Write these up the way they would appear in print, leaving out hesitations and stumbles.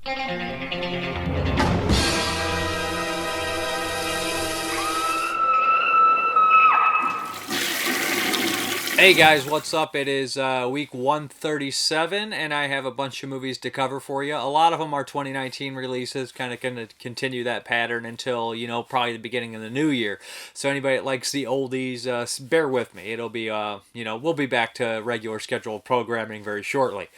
Hey guys, what's up? It is week 137, and I have a bunch of movies to cover for you. A lot of them are 2019 releases, kind of going to continue that pattern until, probably the beginning of the new year. So anybody that likes the oldies, bear with me. It'll be, we'll be back to regular scheduled programming very shortly.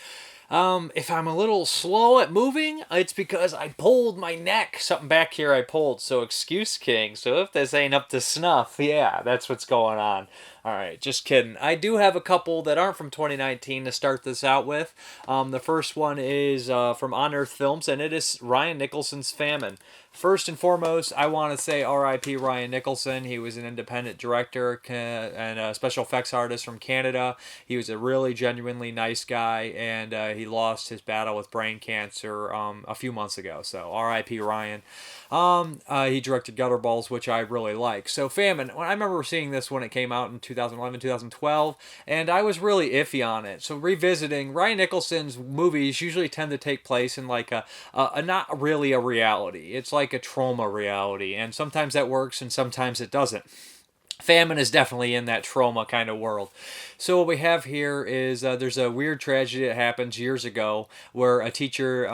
If I'm a little slow at moving, it's because I pulled my neck. Something back here I pulled, so excuse king. So if this ain't up to snuff, yeah, that's what's going on. Alright, just kidding. I do have a couple that aren't from 2019 to start this out with. The first one is from On Earth Films, and it is Ryan Nicholson's Famine. First and foremost, I want to say R.I.P. Ryan Nicholson. He was an independent director and a special effects artist from Canada. He was a really genuinely nice guy, and he lost his battle with brain cancer a few months ago. So R.I.P. Ryan. He directed Gutterballs, which I really like. So Famine, I remember seeing this when it came out in 2011, 2012, and I was really iffy on it. So revisiting, Ryan Nicholson's movies usually tend to take place in like a not really a reality. It's like a trauma reality, and sometimes that works and sometimes it doesn't. Famine is definitely in that trauma kind of world. So what we have here is there's a weird tragedy that happens years ago where a teacher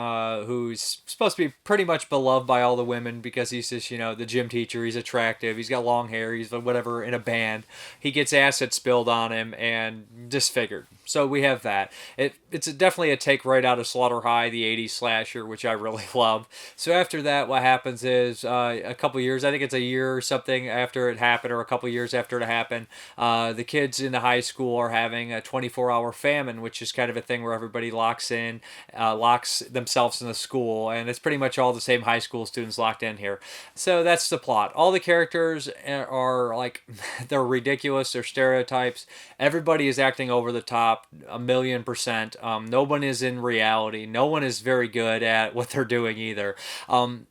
who's supposed to be pretty much beloved by all the women because he's just, the gym teacher, he's attractive, he's got long hair, he's whatever in a band. He gets acid spilled on him and disfigured. So we have that. It's definitely a take right out of Slaughter High, the 80s slasher, which I really love. So after that, what happens is a couple years, I think it's a year or something after it happened, or a couple years after it happened, the kids in the high school are having a 24-hour famine, which is kind of a thing where everybody locks themselves in the school, and it's pretty much all the same high school students locked in here. So that's the plot. All the characters are like, they're ridiculous, they're stereotypes. Everybody is acting over the top, 1,000,000%. No one is in reality. No one is very good at what they're doing either.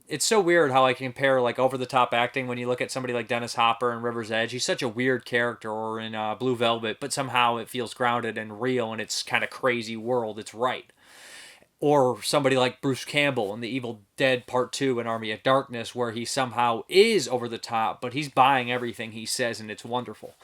It's so weird how I compare like over the top acting when you look at somebody like Dennis Hopper in River's Edge. He's such a weird character, or in Blue Velvet, but somehow it feels grounded and real in its kind of crazy world. It's right. Or somebody like Bruce Campbell in The Evil Dead Part 2 and Army of Darkness, where he somehow is over the top, but he's buying everything he says, and it's wonderful.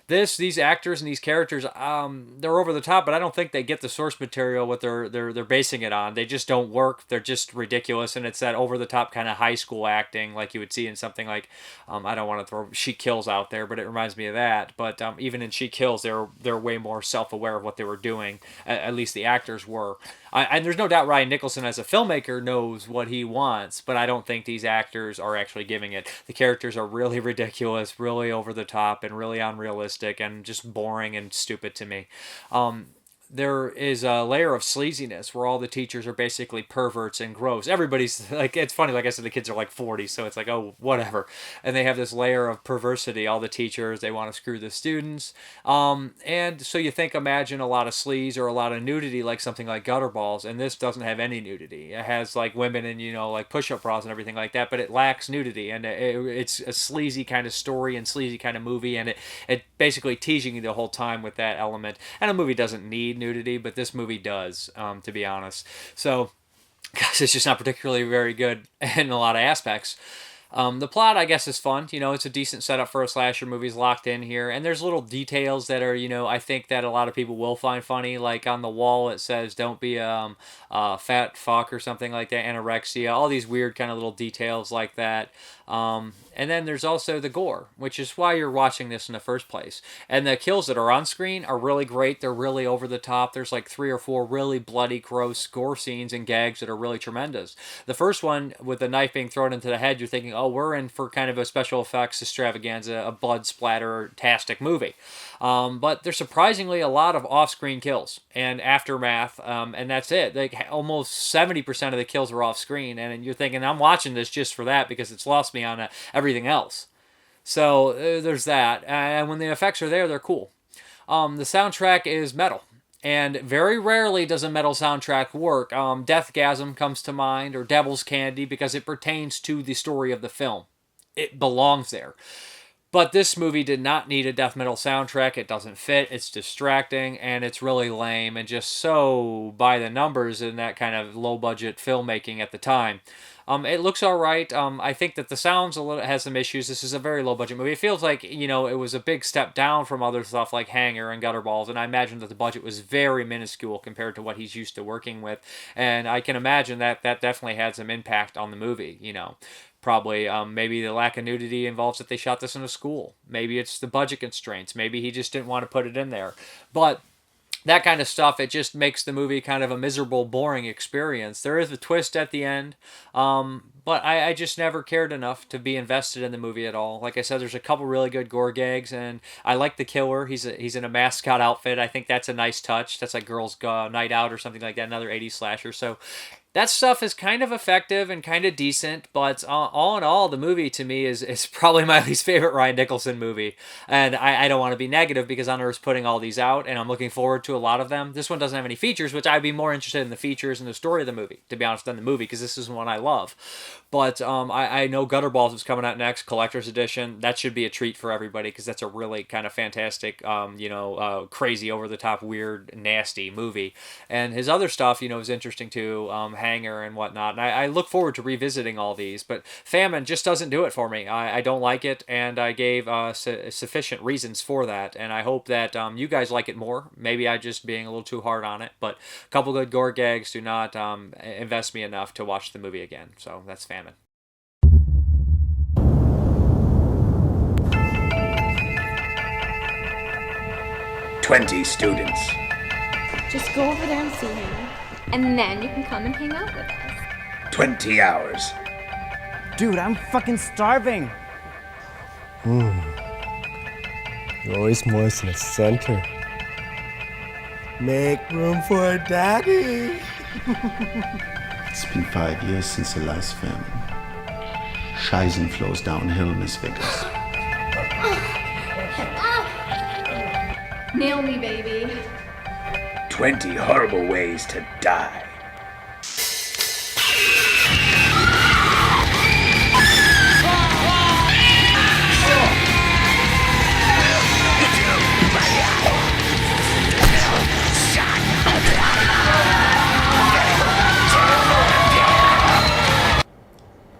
These actors and these characters, they're over the top, but I don't think they get the source material what they're basing it on. They just don't work. They're just ridiculous, and it's that over the top kind of high school acting, like you would see in something like, I don't want to throw She Kills out there, but it reminds me of that. But even in She Kills, they're way more self aware of what they were doing. At least the actors were. And there's no doubt Ryan Nicholson as a filmmaker knows what he wants, but I don't think these actors are actually giving it. The characters are really ridiculous, really over the top, and really unrealistic, and just boring and stupid to me. There is a layer of sleaziness where all the teachers are basically perverts and gross. Everybody's like, it's funny, like I said, the kids are like 40, so it's like, oh, whatever. And they have this layer of perversity. All the teachers, they want to screw the students. And so you imagine a lot of sleaze or a lot of nudity, like something like Gutterballs, and this doesn't have any nudity. It has like women and, like push-up bras and everything like that, but it lacks nudity. And it's a sleazy kind of story and sleazy kind of movie, and it basically teasing you the whole time with that element. And a movie doesn't need nudity, but this movie does, to be honest. So, guys, it's just not particularly very good in a lot of aspects. The plot, I guess, is fun. It's a decent setup for a slasher movie. It's locked in here. And there's little details that are, I think that a lot of people will find funny. Like on the wall, it says, don't be a fat fuck or something like that, anorexia. All these weird kind of little details like that. And then there's also the gore, which is why you're watching this in the first place. And the kills that are on screen are really great. They're really over the top. There's like 3 or 4 really bloody, gross gore scenes and gags that are really tremendous. The first one, with the knife being thrown into the head, you're thinking, oh, we're in for kind of a special effects extravaganza, a blood splatter-tastic movie. But there's surprisingly a lot of off-screen kills and aftermath, and that's it. Like almost 70% of the kills are off-screen, and you're thinking, I'm watching this just for that because it's lost me on everything else. So there's that. And when the effects are there, they're cool. The soundtrack is metal. And very rarely does a metal soundtrack work. Deathgasm comes to mind, or Devil's Candy, because it pertains to the story of the film. It belongs there. But this movie did not need a death metal soundtrack. It doesn't fit. It's distracting, and it's really lame and just so by the numbers in that kind of low budget filmmaking at the time. It looks all right. I think that the sounds has some issues. This is a very low budget movie. It feels like it was a big step down from other stuff like Hanger and Gutterballs, and I imagine that the budget was very minuscule compared to what he's used to working with, and I can imagine that that definitely had some impact on the movie. Probably maybe the lack of nudity involves that they shot this in a school. Maybe it's the budget constraints. Maybe he just didn't want to put it in there. But that kind of stuff, it just makes the movie kind of a miserable, boring experience. There is a twist at the end, but I just never cared enough to be invested in the movie at all. Like I said, there's a couple really good gore gags, and I like the killer. He's in a mascot outfit. I think that's a nice touch. That's like Girls Night Out or something like that, another 80s slasher. So that stuff is kind of effective and kind of decent, but all in all, the movie to me is probably my least favorite Ryan Nicholson movie. And I don't want to be negative because Unearth's putting all these out, and I'm looking forward to a lot of them. This one doesn't have any features, which I'd be more interested in the features and the story of the movie, to be honest, than the movie, because this is one I love. But I know Gutterballs is coming out next, Collector's Edition. That should be a treat for everybody because that's a really kind of fantastic, crazy, over-the-top, weird, nasty movie. And his other stuff, is interesting too, Hanger and whatnot. And I look forward to revisiting all these. But Famine just doesn't do it for me. I don't like it, and I gave sufficient reasons for that. And I hope that you guys like it more. Maybe I just being a little too hard on it. But a couple good gore gags do not invest me enough to watch the movie again. So that's Famine. 20 students. Just go over there and see him, and then you can come and hang out with us. 20 hours. Dude, I'm fucking starving. You're always moist in the center. Make room for daddy. It's been 5 years since the last famine. Scheißen flows downhill, Miss Vickers. Nail me, baby. 20 horrible ways to die.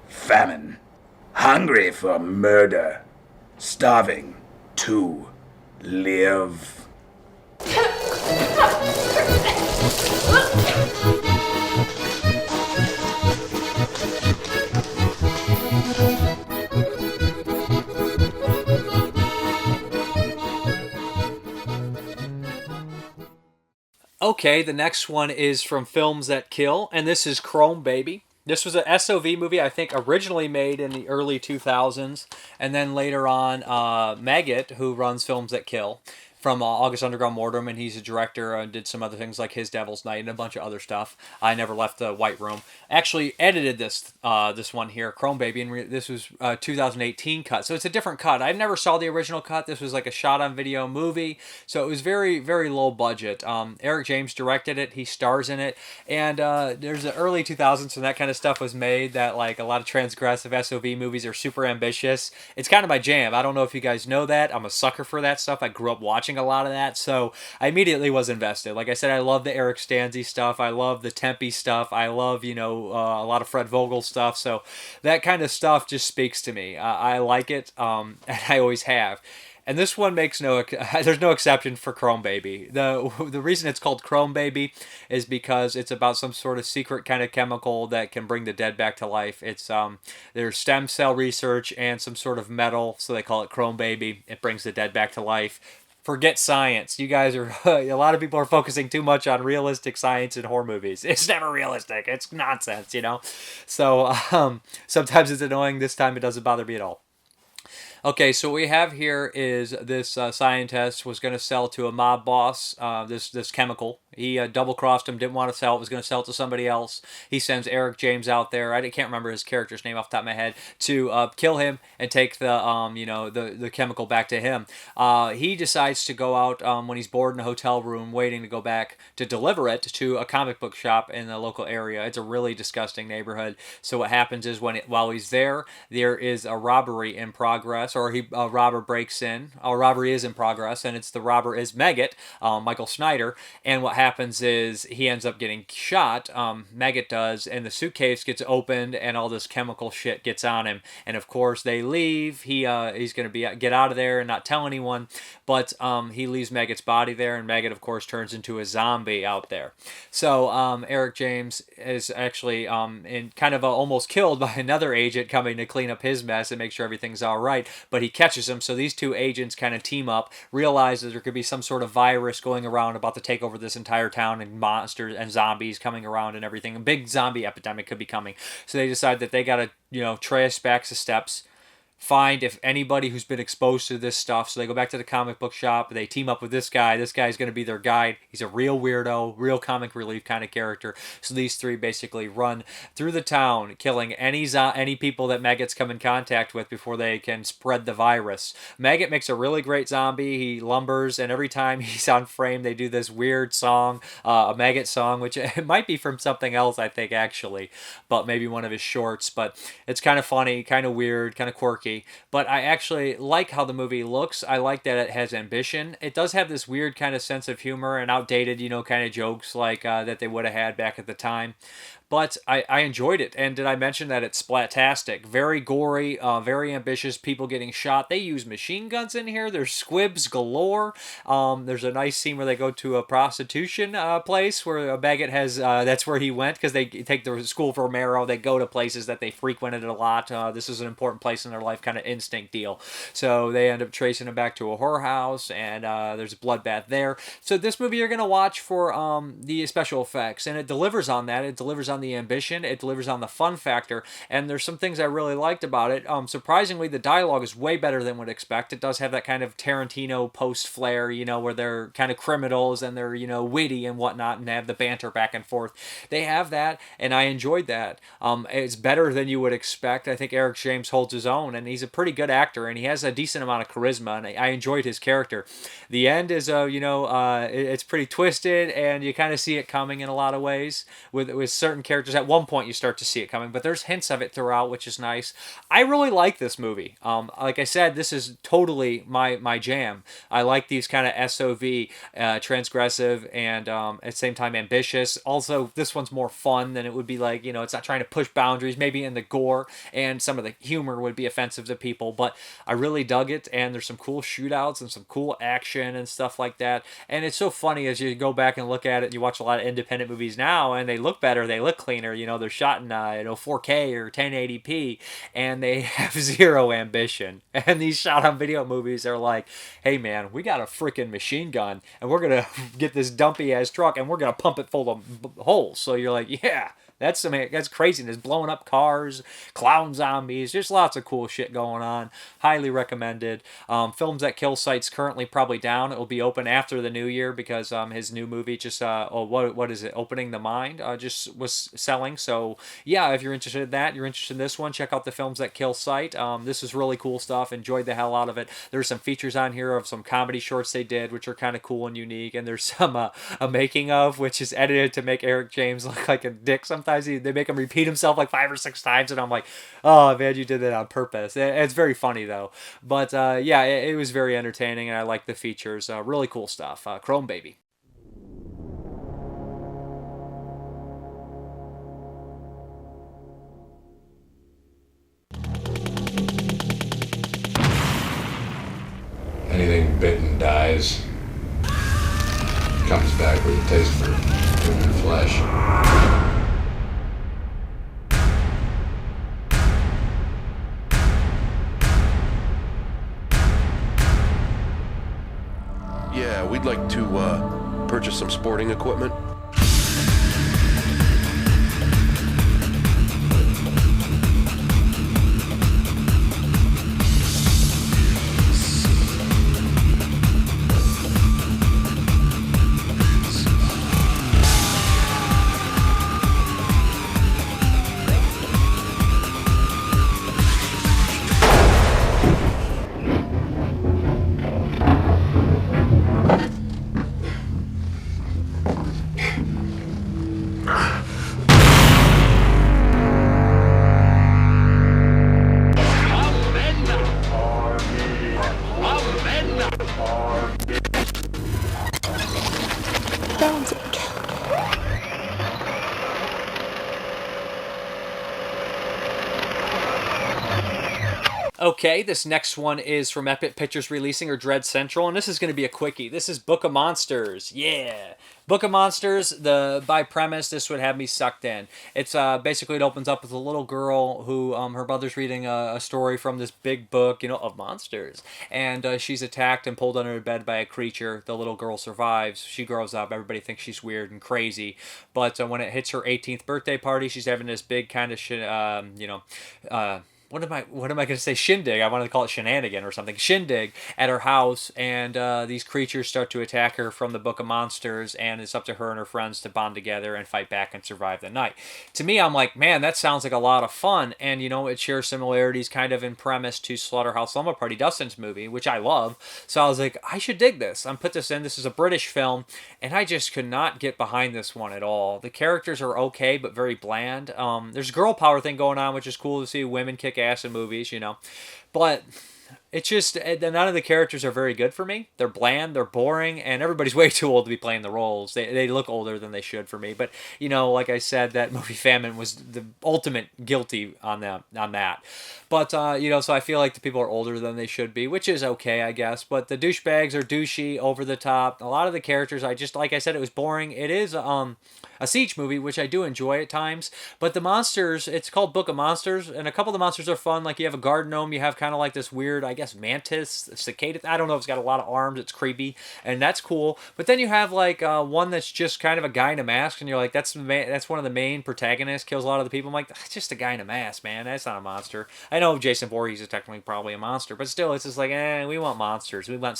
Famine. Hungry for murder. Starving to live. Okay, the next one is from Films That Kill, and this is Chromebaby. This was a SOV movie, I think, originally made in the early 2000s, and then later on, Maggot, who runs Films That Kill, from August Underground Mortem, and he's a director and did some other things like His Devil's Night and a bunch of other stuff. I never left the White Room. Actually edited this one here, Chromebaby, and this was 2018 cut, so it's a different cut. I never saw the original cut. This was like a shot-on-video movie, so it was very, very low budget. Eric James directed it. He stars in it, and there's the early 2000s when that kind of stuff was made, that like a lot of transgressive SOV movies are super ambitious. It's kind of my jam. I don't know if you guys know that. I'm a sucker for that stuff. I grew up watching a lot of that, so I immediately was invested. Like I said, I love the Eric Stanzi stuff. I love the Tempe stuff. I love, a lot of Fred Vogel stuff. So that kind of stuff just speaks to me. I like it, and I always have. And this one makes there's no exception for Chromebaby. The reason it's called Chromebaby is because it's about some sort of secret kind of chemical that can bring the dead back to life. It's there's stem cell research and some sort of metal, so they call it Chromebaby. It brings the dead back to life. Forget science. You guys are, a lot of people are focusing too much on realistic science in horror movies. It's never realistic. It's nonsense, So sometimes it's annoying. This time it doesn't bother me at all. Okay, so what we have here is this scientist was going to sell to a mob boss this chemical. He double-crossed him, didn't want to sell it, was going to sell it to somebody else. He sends Eric James out there, I can't remember his character's name off the top of my head, to kill him and take the chemical back to him. He decides to go out when he's bored in a hotel room waiting to go back to deliver it to a comic book shop in the local area. It's a really disgusting neighborhood. So what happens is while he's there is a robbery in progress. progress, or a robber breaks in. A robbery is in progress, and the robber is Maggot, Michael Snyder. And what happens is he ends up getting shot. Maggot does, and the suitcase gets opened, and all this chemical shit gets on him. And of course, they leave. He's gonna get out of there and not tell anyone, but he leaves Maggot's body there, and Maggot, of course, turns into a zombie out there. So Eric James is actually in kind of almost killed by another agent coming to clean up his mess and make sure everything's all right, but he catches him. So these two agents kind of team up, realize that there could be some sort of virus going around about to take over this entire town, and monsters and zombies coming around and everything. A big zombie epidemic could be coming. So they decide that they got to, trace back the steps, find if anybody who's been exposed to this stuff. So they go back to the comic book shop. They team up with this guy. This guy's going to be their guide. He's a real weirdo, real comic relief kind of character. So these three basically run through the town, killing any people that Maggot's come in contact with before they can spread the virus. Maggot makes a really great zombie. He lumbers, and every time he's on frame, they do this weird song, a Maggot song, which it might be from something else, I think, actually, but maybe one of his shorts. But it's kind of funny, kind of weird, kind of quirky. But I actually like how the movie looks. I like that it has ambition. It does have this weird kind of sense of humor and outdated, kind of jokes like that they would have had back at the time. But I enjoyed it. And did I mention that it's splattastic? Very gory, very ambitious, people getting shot. They use machine guns in here. There's squibs galore. There's a nice scene where they go to a prostitution place where Maggot has, that's where he went, because they take the school for Romero. They go to places that they frequented a lot. This is an important place in their life, kind of instinct deal. So they end up tracing him back to a whorehouse, and there's a bloodbath there. So this movie you're going to watch for the special effects, and it delivers on that. It delivers on the ambition, it delivers on the fun factor, and there's some things I really liked about it. Surprisingly, the dialogue is way better than would expect. It does have that kind of Tarantino post flair, where they're kind of criminals and they're, witty and whatnot, and have the banter back and forth. They have that, and I enjoyed that. It's better than you would expect. I think Eric James holds his own, and he's a pretty good actor, and he has a decent amount of charisma, and I enjoyed his character. The end is, it's pretty twisted, and you kind of see it coming in a lot of ways with certain characters. At one point you start to see it coming, but there's hints of it throughout, which is nice. I really like this movie. Like I said, this is totally my jam. I like these kind of SOV, transgressive, and at the same time ambitious. Also, this one's more fun than it would be like, it's not trying to push boundaries, maybe in the gore, and some of the humor would be offensive to people, but I really dug it, and there's some cool shootouts and some cool action and stuff like that. And it's so funny as you go back and look at it, and you watch a lot of independent movies now, and they look better, they look cleaner, they're shot in 4K or 1080p, and they have zero ambition. And these shot on video movies are like, hey man, we got a freaking machine gun, and we're gonna get this dumpy ass truck, and we're gonna pump it full of holes. So you're like, yeah, that's craziness, blowing up cars, clown zombies, just lots of cool shit going on. Highly recommended. Films at Kill Site's currently probably down. It will be open after the new year because his new movie just what is it? Opening the Mind just was selling. So yeah, if you're interested in that, you're interested in this one, check out the Films at Kill Site. This is really cool stuff. Enjoyed the hell out of it. There's some features on here of some comedy shorts they did, which are kind of cool and unique. And there's some a making of, which is edited to make Eric James look like a dick. Sometimes they make him repeat himself like 5 or 6 times, and I'm like, oh man, you did that on purpose. It's very funny though. But yeah, it was very entertaining, and I like the features. Really cool stuff. Chromebaby. Anything bitten dies, comes back with a taste for human flesh. Yeah, we'd like to purchase some sporting equipment. Okay, this next one is from Epic Pictures releasing or Dread Central, and this is going to be a quickie. This is Book of Monsters. Yeah. Book of Monsters, by premise, this would have me sucked in. It's basically, it opens up with a little girl who her mother's reading a story from this big book, of monsters. And she's attacked and pulled under her bed by a creature. The little girl survives. She grows up. Everybody thinks she's weird and crazy. But when it hits her 18th birthday party, she's having this big kind of, what am I going to say? Shindig. I wanted to call it shenanigan or something. Shindig at her house, and these creatures start to attack her from the Book of Monsters, and it's up to her and her friends to bond together and fight back and survive the night. To me, I'm like, man, that sounds like a lot of fun, and it shares similarities kind of in premise to Slaughterhouse Slumber Party, Dustin's movie, which I love. So I was like, I should dig this. I'm put this in. This is a British film, and I just could not get behind this one at all. The characters are okay, but very bland. There's a girl power thing going on, which is cool to see women kick ass in movies, but it's just, none of the characters are very good for me. They're bland, they're boring, and everybody's way too old to be playing the roles. They look older than they should for me. But, like I said, that movie Famine was the ultimate guilty on that. But, so I feel like the people are older than they should be, which is okay, I guess. But the douchebags are douchey, over the top. A lot of the characters, like I said, it was boring. It is a siege movie, which I do enjoy at times. But the monsters, it's called Book of Monsters, and a couple of the monsters are fun. Like, you have a garden gnome, you have kind of like this weird, I guess, mantis, cicada. I don't know if it's got a lot of arms, it's creepy, and that's cool. But then you have like one that's just kind of a guy in a mask, and you're like, that's one of the main protagonists, kills a lot of the people. I'm like, that's just a guy in a mask, man. That's not a monster. I know Jason Voorhees is technically probably a monster, but still, it's just like, we want monsters. We want,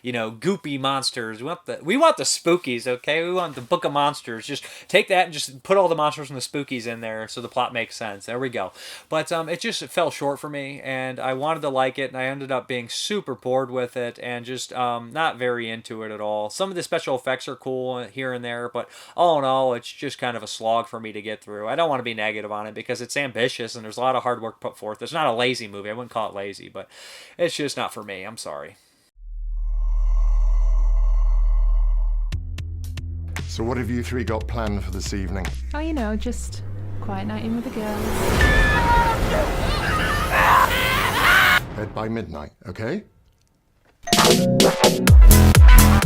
goopy monsters. We want the spookies, okay? We want the Book of Monsters. Just take that and just put all the monsters and the spookies in there so the plot makes sense. There we go. But it just fell short for me, and I wanted to like it, and I ended up being super bored with it and just not very into it at all. Some of the special effects are cool here and there, but all in all, it's just kind of a slog for me to get through. I don't want to be negative on it because it's ambitious and there's a lot of hard work put forth. It's not a lazy movie. I wouldn't call it lazy, but it's just not for me. I'm sorry. So what have you three got planned for this evening? Oh, just quiet night in with the girls. Bed by midnight, okay?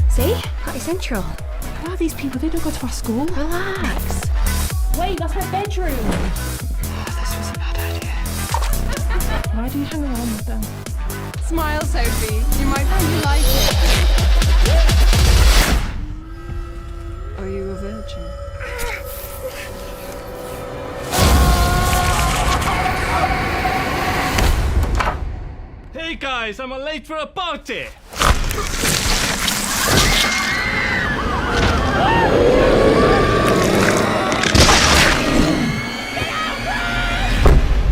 See? Party Central. Who are these people? They don't go to our school. Relax. Wait, that's my bedroom. This was a bad idea. Why do you hang around with them? Smile, Sophie. You might find you like it. Are you a virgin? Hey guys, I'm late for a party! A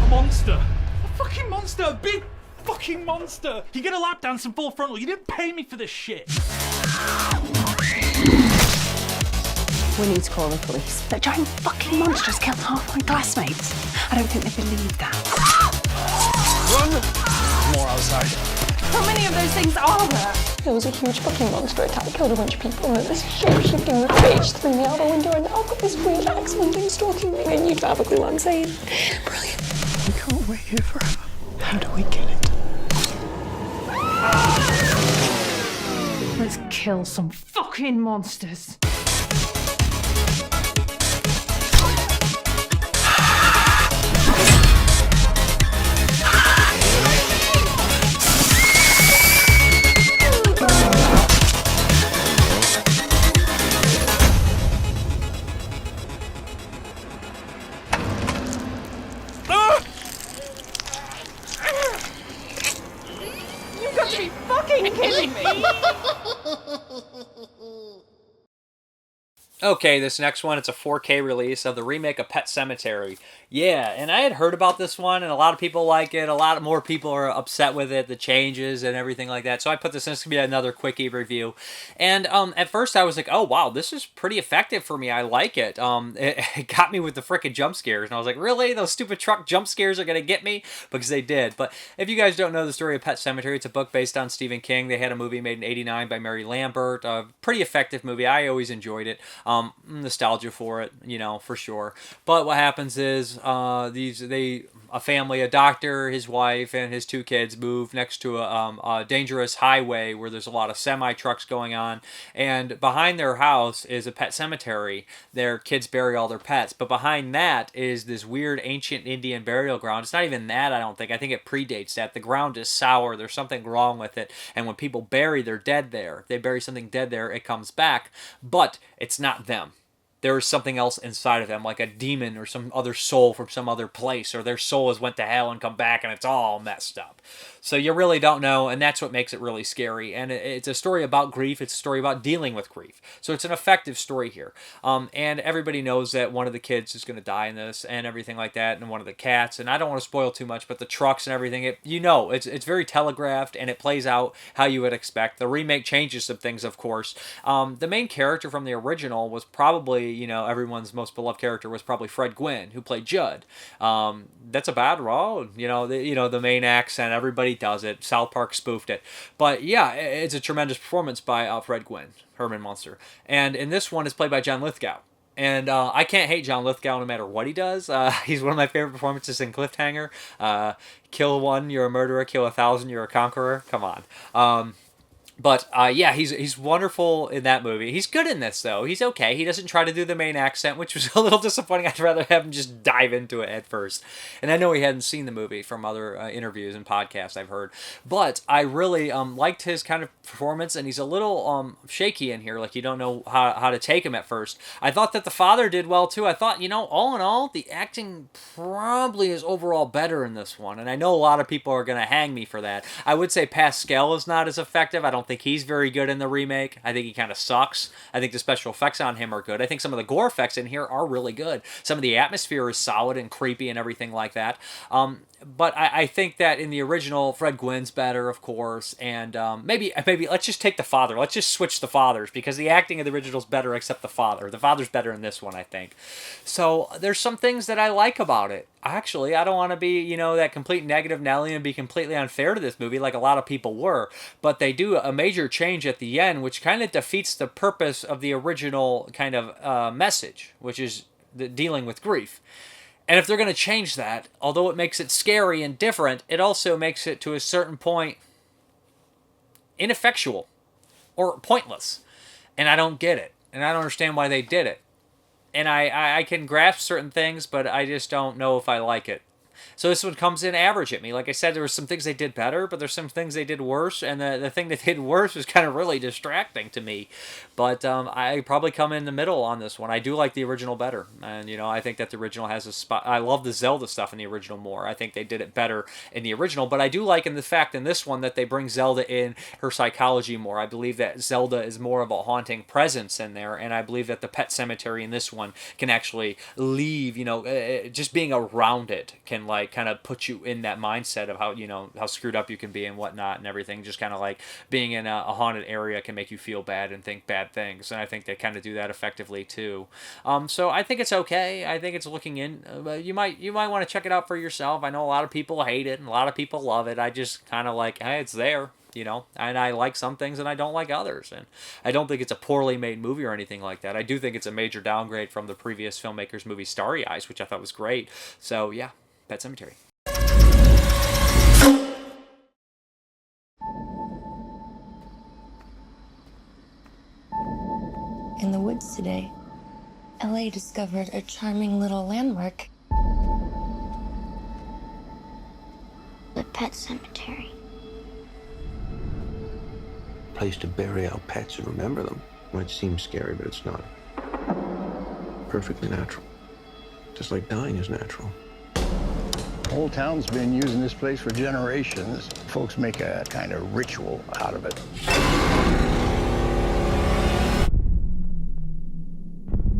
monster! A fucking monster! A big fucking monster! You get a lap dance in full frontal. You didn't pay me for this shit! We need to call the police. That giant fucking monster has killed half my classmates. I don't think they believe that. Run! More outside. How many of those things are there? There was a huge fucking monster attack, killed a bunch of people, and then this shape-shifting bitch threw me out the window, and now I've got this weird accident thing stalking me, and you have a clue what I'm saying. Brilliant. We can't wait here forever. How do we get it? Let's kill some fucking monsters. You've got to be fucking kidding me! Okay, this next one, it's a 4K release of the remake of Pet Sematary. Yeah, and I had heard about this one, and a lot of people like it. A lot more people are upset with it, the changes and everything like that. So I put this in. This is going to be another quickie review. And at first I was like, oh, wow, this is pretty effective for me. I like it. It got me with the frickin' jump scares. And I was like, really? Those stupid truck jump scares are going to get me? Because they did. But if you guys don't know the story of Pet Sematary, it's a book based on Stephen King. They had a movie made in '89 by Mary Lambert. Pretty effective movie. I always enjoyed it. Nostalgia for it, for sure. But what happens is a a family, a doctor, his wife, and his 2 kids move next to a dangerous highway where there's a lot of semi-trucks going on. And behind their house is a pet cemetery. Their kids bury all their pets. But behind that is this weird ancient Indian burial ground. It's not even that, I don't think. I think it predates that. The ground is sour. There's something wrong with it. And when people bury their dead there, they bury something dead there, it comes back. But it's not them. There is something else inside of them, like a demon or some other soul from some other place, or their soul has went to hell and come back and it's all messed up. So you really don't know, and that's what makes it really scary. And it's a story about grief. It's a story about dealing with grief. So it's an effective story here. And everybody knows that one of the kids is going to die in this and everything like that, and one of the cats. And I don't want to spoil too much, but the trucks and everything, it's very telegraphed, and it plays out how you would expect. The remake changes some things, of course. The main character from the original was probably, everyone's most beloved character was probably Fred Gwynne, who played Judd. That's a bad road. The main accent, everybody does it. South Park spoofed it. But yeah, it's a tremendous performance by Fred Gwynne, Herman Munster. And in this one, it's played by John Lithgow. And I can't hate John Lithgow no matter what he does. He's one of my favorite performances in Cliffhanger. Kill 1, you're a murderer. Kill 1,000, you're a conqueror. Come on. But he's wonderful in that movie. He's good in this, though. He's okay. He doesn't try to do the main accent, which was a little disappointing. I'd rather have him just dive into it at first. And I know he hadn't seen the movie from other interviews and podcasts I've heard. But I really liked his kind of performance, and he's a little shaky in here. Like, you don't know how to take him at first. I thought that the father did well, too. I thought, all in all, the acting probably is overall better in this one. And I know a lot of people are going to hang me for that. I would say Pascal is not as effective. I don't think he's very good in the remake. I think he kind of sucks. I think the special effects on him are good. I think some of the gore effects in here are really good. Some of the atmosphere is solid and creepy and everything like that. But I think that in the original, Fred Gwynne's better, of course. And maybe let's just take the father. Let's just switch the fathers, because the acting of the original is better except the father. The father's better in this one, I think. So there's some things that I like about it. Actually, I don't want to be, that complete negative Nelly and be completely unfair to this movie like a lot of people were. But they do a major change at the end, which kind of defeats the purpose of the original kind of message, which is dealing with grief. And if they're going to change that, although it makes it scary and different, it also makes it, to a certain point, ineffectual or pointless. And I don't get it. And I don't understand why they did it. And I can grasp certain things, but I just don't know if I like it. So this one comes in average at me. Like I said, there were some things they did better, but there's some things they did worse, and the thing they did worse was kind of really distracting to me. But I probably come in the middle on this one. I do like the original better, and I think that the original has a spot. I love the Zelda stuff in the original more. I think they did it better in the original, but I do like in the fact in this one that they bring Zelda in, her psychology more. I believe that Zelda is more of a haunting presence in there, and I believe that the pet cemetery in this one can actually leave, just being around it can kind of put you in that mindset of how screwed up you can be and whatnot and everything. Just kind of like being in a haunted area can make you feel bad and think bad things, and I think they kind of do that effectively too. So I think it's okay. I think it's looking in. You might want to check it out for yourself. I know a lot of people hate it and a lot of people love it. I just kind of like, hey, it's there. And I like some things and I don't like others. And I don't think it's a poorly made movie or anything like that. I do think it's a major downgrade from the previous filmmaker's movie Starry Eyes, which I thought was great. So yeah, Pet Sematary. In the woods today, LA discovered a charming little landmark. The Pet Sematary. Place to bury our pets and remember them. Might seem scary, but it's not. Perfectly natural. Just like dying is natural. The whole town's been using this place for generations. Folks make a kind of ritual out of it.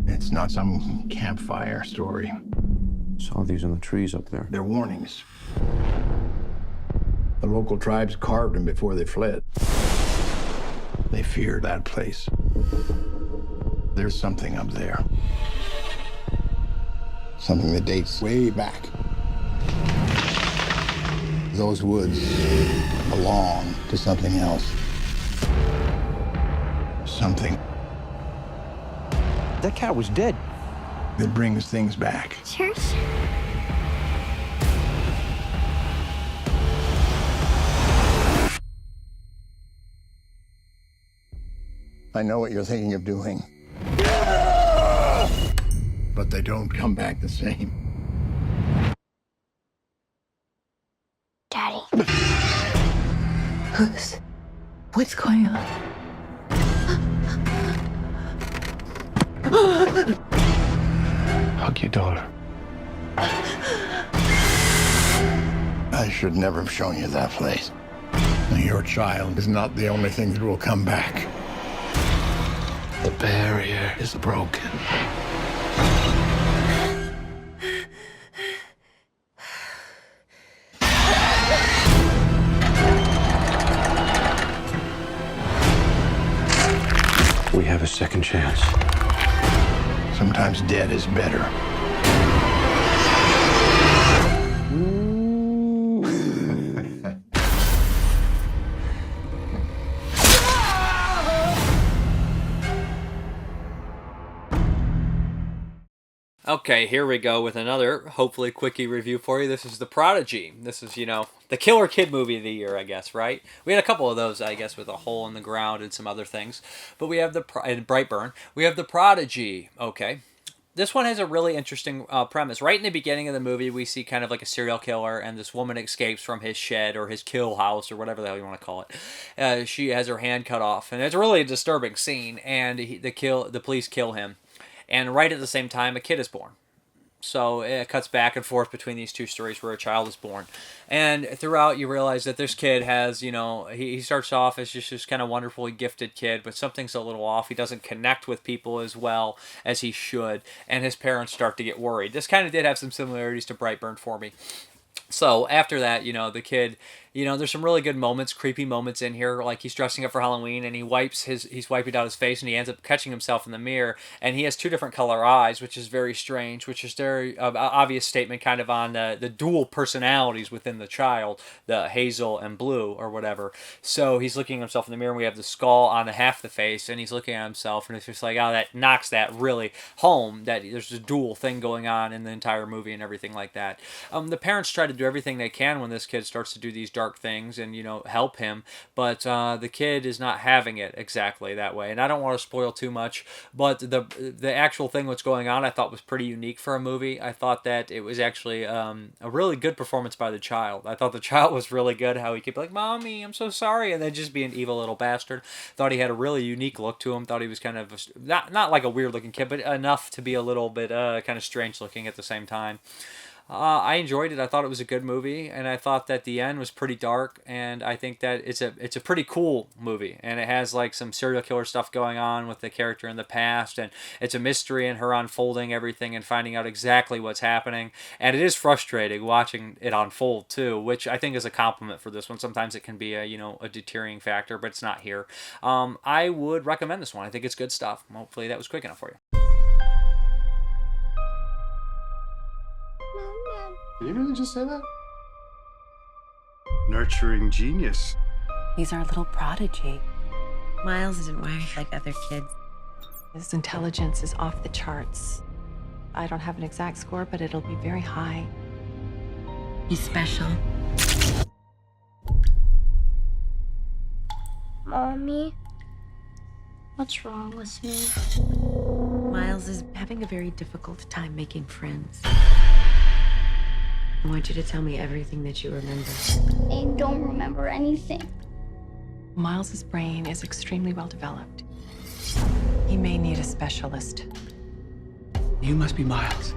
It's not some campfire story. Saw these in the trees up there. They're warnings. The local tribes carved them before they fled. They fear that place. There's something up there. Something that dates way back. Those woods belong to something else. Something that cat was dead. That brings things back. Seriously? I know what you're thinking of doing. But they don't come back the same. Daddy. What's going on? Hug your daughter. I should never have shown you that place. Your child is not the only thing that will come back. The barrier is broken. We have a second chance. Sometimes dead is better. Okay, here we go with another, hopefully, quickie review for you. This is The Prodigy. This is, the killer kid movie of the year, I guess, right? We had a couple of those, I guess, with A Hole in the Ground and some other things. But we have and Brightburn. We have The Prodigy. Okay. This one has a really interesting premise. Right in the beginning of the movie, we see kind of like a serial killer, and this woman escapes from his shed or his kill house or whatever the hell you want to call it. She has her hand cut off, and it's a really disturbing scene, and the police kill him. And right at the same time, a kid is born. So it cuts back and forth between these two stories where a child is born. And throughout, you realize that this kid has, he starts off as just this kind of wonderfully gifted kid, but something's a little off. He doesn't connect with people as well as he should. And his parents start to get worried. This kind of did have some similarities to Brightburn for me. So after that, the kid, there's some really good moments, creepy moments in here. Like he's dressing up for Halloween and he's wiping out his face and he ends up catching himself in the mirror. And he has two different color eyes, which is very strange, which is very obvious statement kind of on the dual personalities within the child, the hazel and blue or whatever. So he's looking at himself in the mirror and we have the skull on the half the face and he's looking at himself and it's just like, oh, that knocks that really home that there's a dual thing going on in the entire movie and everything like that. The parents try to do everything they can when this kid starts to do these dark things and help him, but the kid is not having it exactly that way. And I don't want to spoil too much, but the actual thing what's going on I thought was pretty unique for a movie. I thought that it was actually a really good performance by the child. I thought the child was really good, how he could be like, "Mommy, I'm so sorry," and then just be an evil little bastard. Thought he had a really unique look to him. Thought he was kind of not like a weird looking kid, but enough to be a little bit kind of strange looking at the same time. I enjoyed it. I thought it was a good movie, and I thought that the end was pretty dark, and I think that it's a pretty cool movie, and it has like some serial killer stuff going on with the character in the past, and it's a mystery and her unfolding everything and finding out exactly what's happening, and it is frustrating watching it unfold too, which I think is a compliment for this one. Sometimes it can be a deterring factor, but it's not here. I would recommend this one. I think it's good stuff. Hopefully that was quick enough for you. Did you really just say that? Nurturing genius. He's our little prodigy. Miles isn't wired like other kids. His intelligence is off the charts. I don't have an exact score, but it'll be very high. He's special. Mommy, what's wrong with me? Miles is having a very difficult time making friends. I want you to tell me everything that you remember. I don't remember anything. Miles's brain is extremely well developed. He may need a specialist. You must be Miles.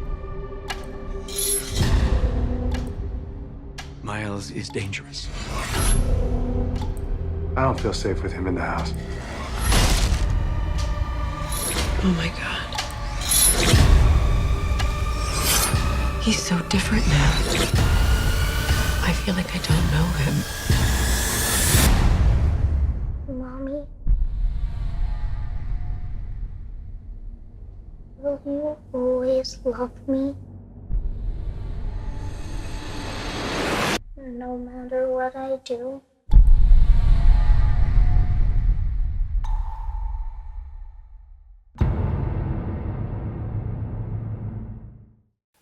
Miles is dangerous. I don't feel safe with him in the house. Oh my God. He's so different now. I feel like I don't know him. Mommy, will you always love me? No matter what I do?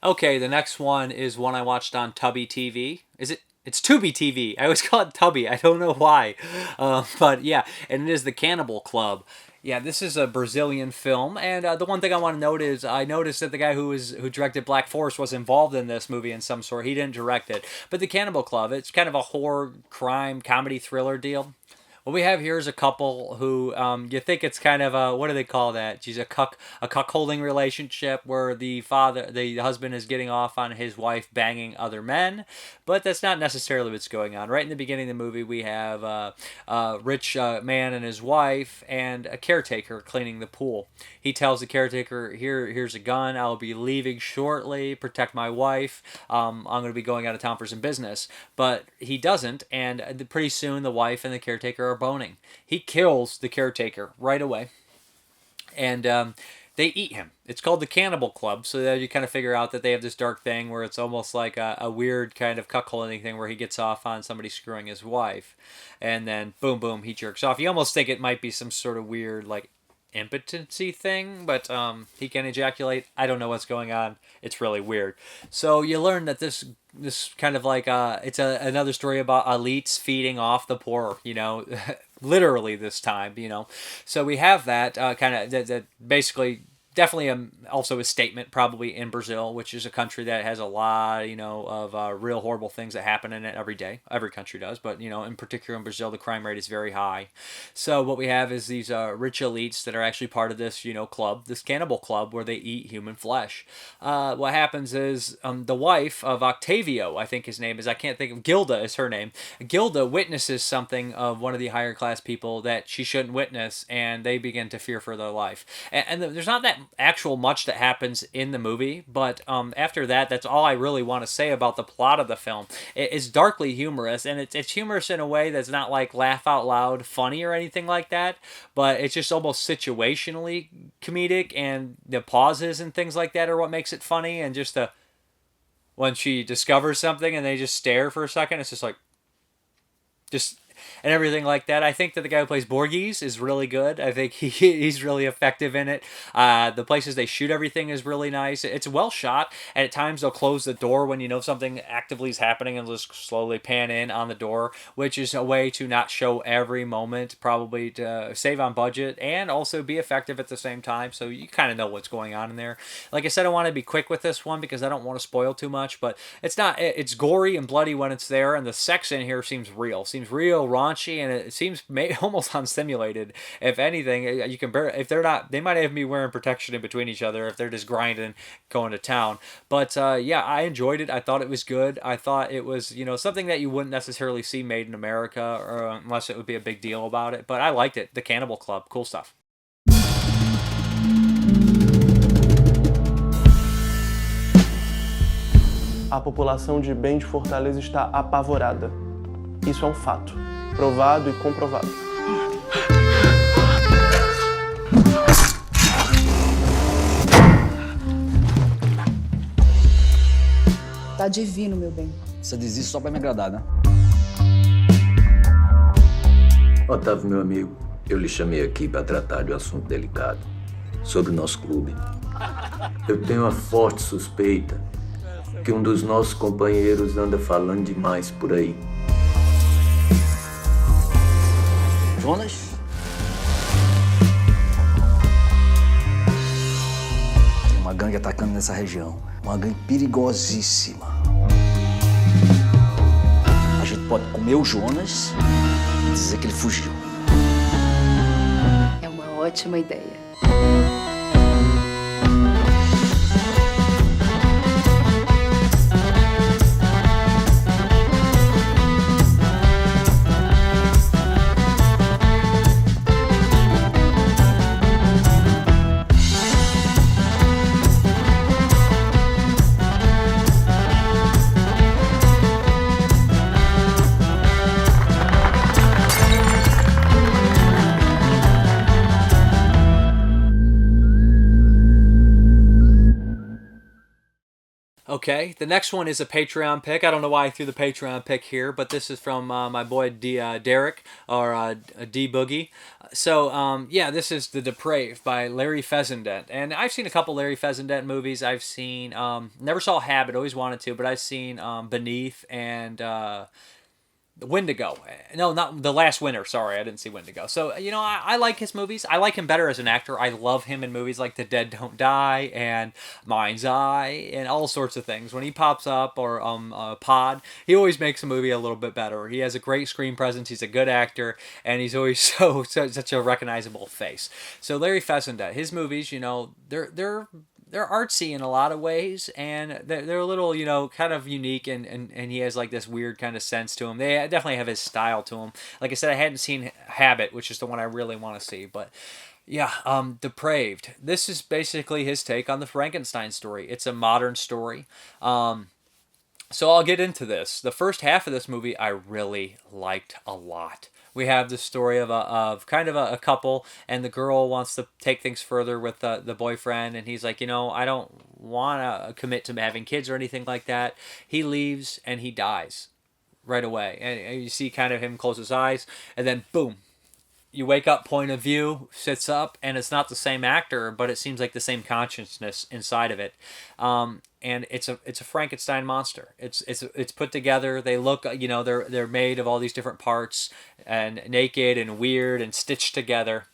Okay, the next one is one I watched on Tubby TV. It's Tubi TV. I always call it Tubby. I don't know why. But yeah, and it is the Cannibal Club. Yeah, this is a Brazilian film, and the one thing I want to note is I noticed that the guy who directed Black Forest was involved in this movie in some sort. He didn't direct it, but the Cannibal Club, it's kind of a horror, crime, comedy, thriller deal. What we have here is a couple who you think it's kind of a, what do they call that? She's a cuckolding relationship where the husband is getting off on his wife banging other men, but that's not necessarily what's going on. Right in the beginning of the movie, we have a rich man and his wife and a caretaker cleaning the pool. He tells the caretaker, here's a gun. I'll be leaving shortly. Protect my wife. I'm going to be going out of town for some business. But he doesn't, and pretty soon the wife and the caretaker are boning. He kills the caretaker right away, and they eat him. It's called the Cannibal Club, so that you kind of figure out that they have this dark thing where it's almost like a weird kind of cuckolding thing where he gets off on somebody screwing his wife, and then boom, boom, he jerks off. You almost think it might be some sort of weird, like, impotency thing, but he can ejaculate. I don't know what's going on. It's really weird. So you learn that this kind of like it's another story about elites feeding off the poor, literally this time, So we have that kind of that basically definitely also a statement probably in Brazil, which is a country that has a lot, of real horrible things that happen in it every day. Every country does, but, in particular in Brazil, the crime rate is very high. So what we have is these rich elites that are actually part of this, club, this cannibal club where they eat human flesh. What happens is the wife of Octavio, I think his name is, I can't think of, Gilda is her name. Gilda witnesses something of one of the higher class people that she shouldn't witness, and they begin to fear for their life. And there's not that actual much that happens in the movie, but after that, that's all I really want to say about the plot of the film. It's darkly humorous, and it's humorous in a way that's not like laugh out loud funny or anything like that, but it's just almost situationally comedic, and the pauses and things like that are what makes it funny, and just when she discovers something and they just stare for a second, it's just like and everything like that. I think that the guy who plays Borges is really good. I think he's really effective in it. The places they shoot everything is really nice. It's well shot, and at times they'll close the door when something actively is happening and just slowly pan in on the door, which is a way to not show every moment, probably to save on budget and also be effective at the same time, so you kind of know what's going on in there. Like I said, I want to be quick with this one because I don't want to spoil too much, but it's gory and bloody when it's there, and the sex in here seems real raunchy, and it seems almost unsimulated. If anything, you can if they're not, they might even be wearing protection in between each other if they're just grinding, going to town. But yeah, I enjoyed it. I thought it was good. I thought it was something that you wouldn't necessarily see made in America, or unless it would be a big deal about it. But I liked it. The Cannibal Club, cool stuff. A população de bem de Fortaleza está apavorada. Isso é um fato, provado e comprovado. Tá divino, meu bem. Você diz isso só pra me agradar, né? Otávio, meu amigo, eu lhe chamei aqui para tratar de um assunto delicado sobre o nosso clube. Eu tenho uma forte suspeita que um dos nossos companheiros anda falando demais por aí. Jonas? Tem uma gangue atacando nessa região. Uma gangue perigosíssima. A gente pode comer o Jonas e dizer que ele fugiu. É uma ótima ideia. Okay, the next one is a Patreon pick. I don't know why I threw the Patreon pick here, but this is from my boy Derek, or D Boogie. So, yeah, this is The Depraved by Larry Fessenden. And I've seen a couple Larry Fessenden movies. I've seen, never saw Habit, always wanted to, but I've seen Beneath and Wendigo. No, not The Last Winter. Sorry, I didn't see Wendigo. So, I like his movies. I like him better as an actor. I love him in movies like The Dead Don't Die and Mind's Eye and all sorts of things. When he pops up, or Pod, he always makes a movie a little bit better. He has a great screen presence. He's a good actor, and he's always such a recognizable face. So Larry Fessenden, his movies, they're artsy in a lot of ways, and they're a little, kind of unique, and he has like this weird kind of sense to him. They definitely have his style to him. Like I said, I hadn't seen Habit, which is the one I really want to see, but yeah, Depraved. This is basically his take on the Frankenstein story. It's a modern story. So I'll get into this. The first half of this movie I really liked a lot. We have the story of kind of a couple, and the girl wants to take things further with the boyfriend, and he's like, I don't want to commit to having kids or anything like that. He leaves, and he dies right away. And you see kind of him close his eyes, and then boom. You wake up, point of view, sits up, and it's not the same actor, but it seems like the same consciousness inside of it. And it's a Frankenstein monster. It's put together. They look, they're made of all these different parts, and naked and weird and stitched together.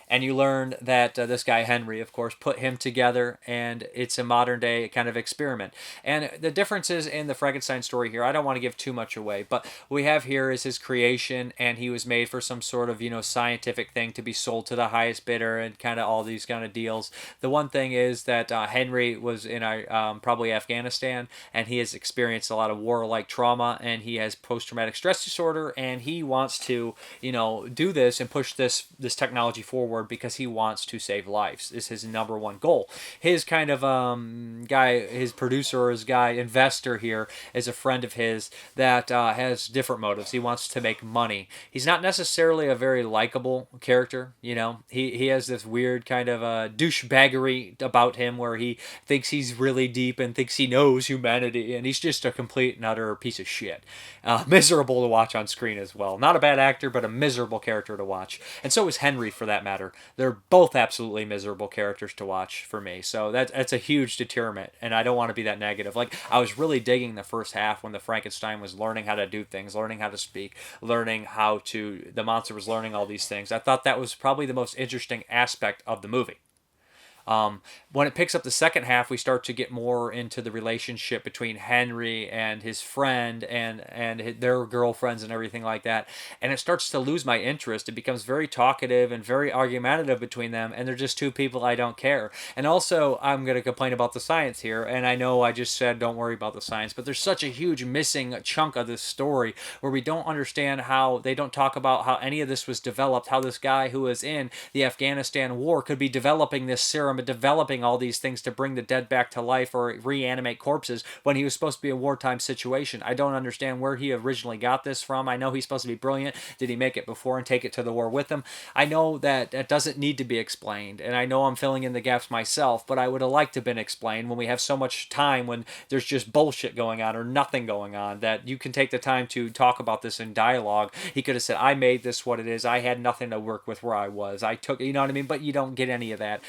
And you learn that this guy, Henry, of course, put him together, and it's a modern-day kind of experiment. And the differences in the Frankenstein story here, I don't want to give too much away, but what we have here is his creation, and he was made for some sort of, scientific thing to be sold to the highest bidder and kind of all these kind of deals. The one thing is that Henry was in probably Afghanistan, and he has experienced a lot of war-like trauma, and he has post-traumatic stress disorder, and he wants to, do this and push this technology forward because he wants to save lives. Is his number one goal. His kind of guy, his producer, or his guy investor here is a friend of his that has different motives. He wants to make money. He's not necessarily a very likable character. He has this weird kind of douchebaggery about him where he thinks he's really deep and thinks he knows humanity, and he's just a complete and utter piece of shit. Miserable to watch on screen as well. Not a bad actor, but a miserable character to watch. And so is Henry, for that matter. They're both absolutely miserable characters to watch for me. So that's a huge deterrent, and I don't want to be that negative. Like, I was really digging the first half when the Frankenstein was learning how to do things, learning how to speak, the monster was learning all these things. I thought that was probably the most interesting aspect of the movie. When it picks up the second half, we start to get more into the relationship between Henry and his friend and their girlfriends and everything like that. And it starts to lose my interest. It becomes very talkative and very argumentative between them. And they're just two people I don't care. And also, I'm going to complain about the science here. And I know I just said don't worry about the science. But there's such a huge missing chunk of this story where we don't understand how they don't talk about how any of this was developed. How this guy who was in the Afghanistan war could be developing this serum and developing all these things to bring the dead back to life or reanimate corpses when he was supposed to be a wartime situation. I don't understand where he originally got this from. I know he's supposed to be brilliant. Did he make it before and take it to the war with him? I know that doesn't need to be explained, and I know I'm filling in the gaps myself, but I would have liked to have been explained when we have so much time when there's just bullshit going on or nothing going on, that you can take the time to talk about this in dialogue. He could have said, I made this what it is. I had nothing to work with where I was. I took, you know what I mean? But you don't get any of that.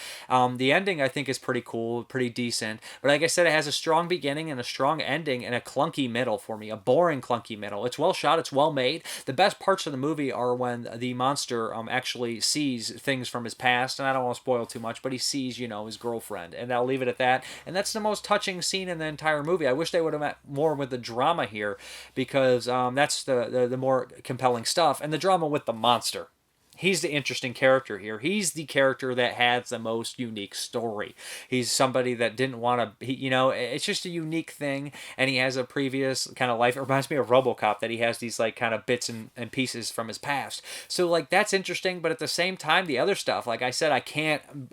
The ending, I think, is pretty cool, pretty decent. But like I said, it has a strong beginning and a strong ending and a clunky middle for me, a boring clunky middle. It's well shot, it's well made. The best parts of the movie are when the monster actually sees things from his past, and I don't want to spoil too much, but he sees, his girlfriend, and I'll leave it at that. And that's the most touching scene in the entire movie. I wish they would have met more with the drama here, because that's the more compelling stuff, and the drama with the monster. He's the interesting character here. He's the character that has the most unique story. He's somebody that didn't want to, it's just a unique thing, and he has a previous kind of life. It reminds me of RoboCop, that he has these like kind of bits and pieces from his past. So like that's interesting, but at the same time, the other stuff, like I said,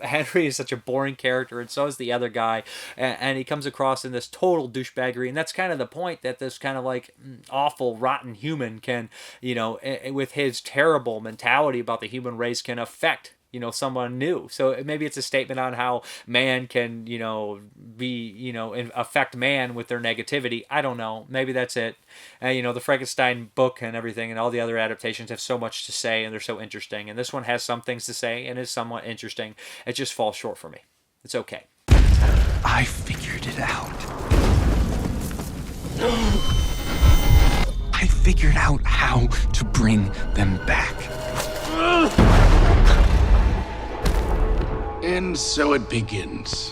Henry is such a boring character, and so is the other guy, and he comes across in this total douchebaggery, and that's kind of the point, that this kind of like awful, rotten human can, with his terrible mentality about the human race, can affect someone new. So maybe it's a statement on how man can affect man with their negativity. I don't know, maybe that's it. The Frankenstein book and everything and all the other adaptations have so much to say, and they're so interesting, and this one has some things to say and is somewhat interesting. It just falls short for me. It's okay. I figured it out. I figured out how to bring them back. And so it begins.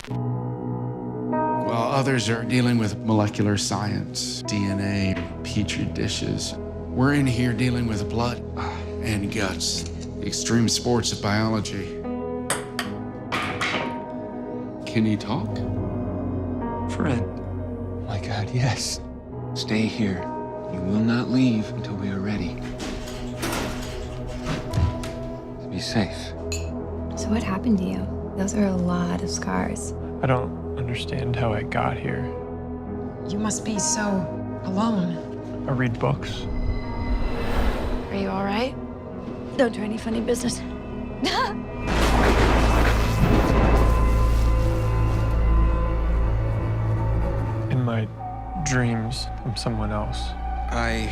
While others are dealing with molecular science, DNA, petri dishes, we're in here dealing with blood and guts, the extreme sports of biology. Can he talk? Fred. My God, yes. Stay here. You will not leave until we are ready. Be safe. So what happened to you? Those are a lot of scars. I don't understand how I got here. You must be so alone. I read books. Are you all right? Don't try any funny business. In my dreams, I'm someone else. I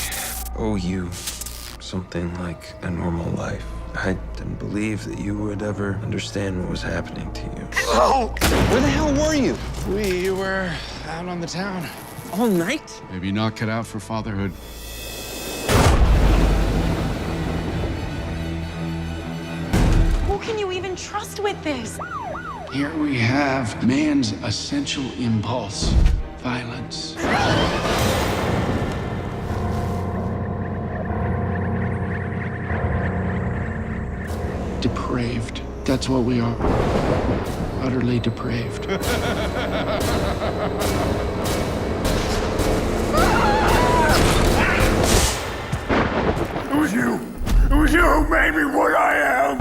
owe you something like a normal life. I didn't believe that you would ever understand what was happening to you. Oh! Where the hell were you? We were out on the town. All night? Maybe not cut out for fatherhood. Who can you even trust with this? Here we have man's essential impulse, violence. Depraved. That's what we are. Utterly depraved. It was you! It was you who made me what I am!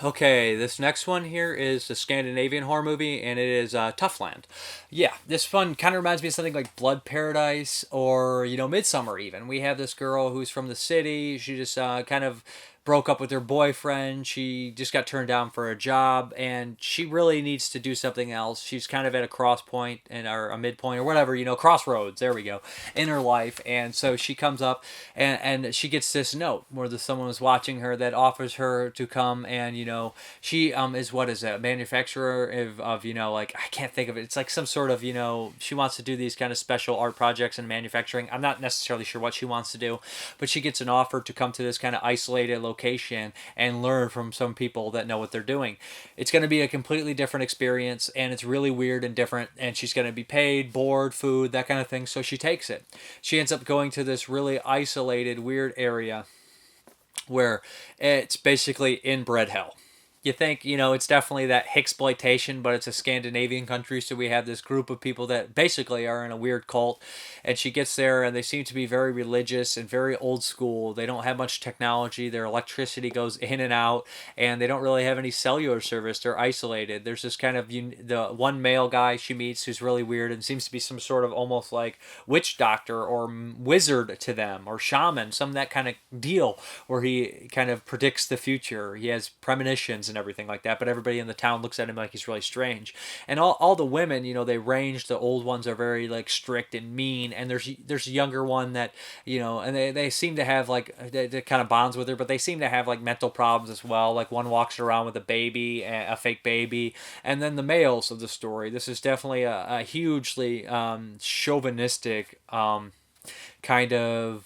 Okay, this next one here is a Scandinavian horror movie, and it is Tuftland. Yeah, this one kind of reminds me of something like Blood Paradise or, Midsummer even. We have this girl who's from the city. She just kind of broke up with her boyfriend. She just got turned down for a job, and she really needs to do something else. She's kind of at a cross point or a midpoint or whatever, crossroads, there we go, in her life. And so she comes up and she gets this note where someone was watching her that offers her to come and, she is, what is it, a manufacturer of like, I can't think of it. It's like some sort of, she wants to do these kind of special art projects in manufacturing. I'm not necessarily sure what she wants to do, but she gets an offer to come to this kind of isolated location and learn from some people that know what they're doing. It's going to be a completely different experience, and it's really weird and different, and she's going to be paid, board, food, that kind of thing, so she takes it. She ends up going to this really isolated, weird area where it's basically inbred hell. You think, it's definitely that Hicksploitation, but it's a Scandinavian country, so we have this group of people that basically are in a weird cult, and she gets there, and they seem to be very religious and very old school. They don't have much technology. Their electricity goes in and out, and they don't really have any cellular service. They're isolated. There's this kind of, the one male guy she meets who's really weird and seems to be some sort of almost like witch doctor or wizard to them, or shaman, some of that kind of deal, where he kind of predicts the future. He has premonitions and everything like that, but everybody in the town looks at him like he's really strange. And all the women, they range. The old ones are very like strict and mean, and there's a younger one that, and they seem to have like, they kind of bonds with her, but they seem to have like mental problems as well. Like one walks around with a baby, a fake baby. And then the males of the story, this is definitely a hugely chauvinistic kind of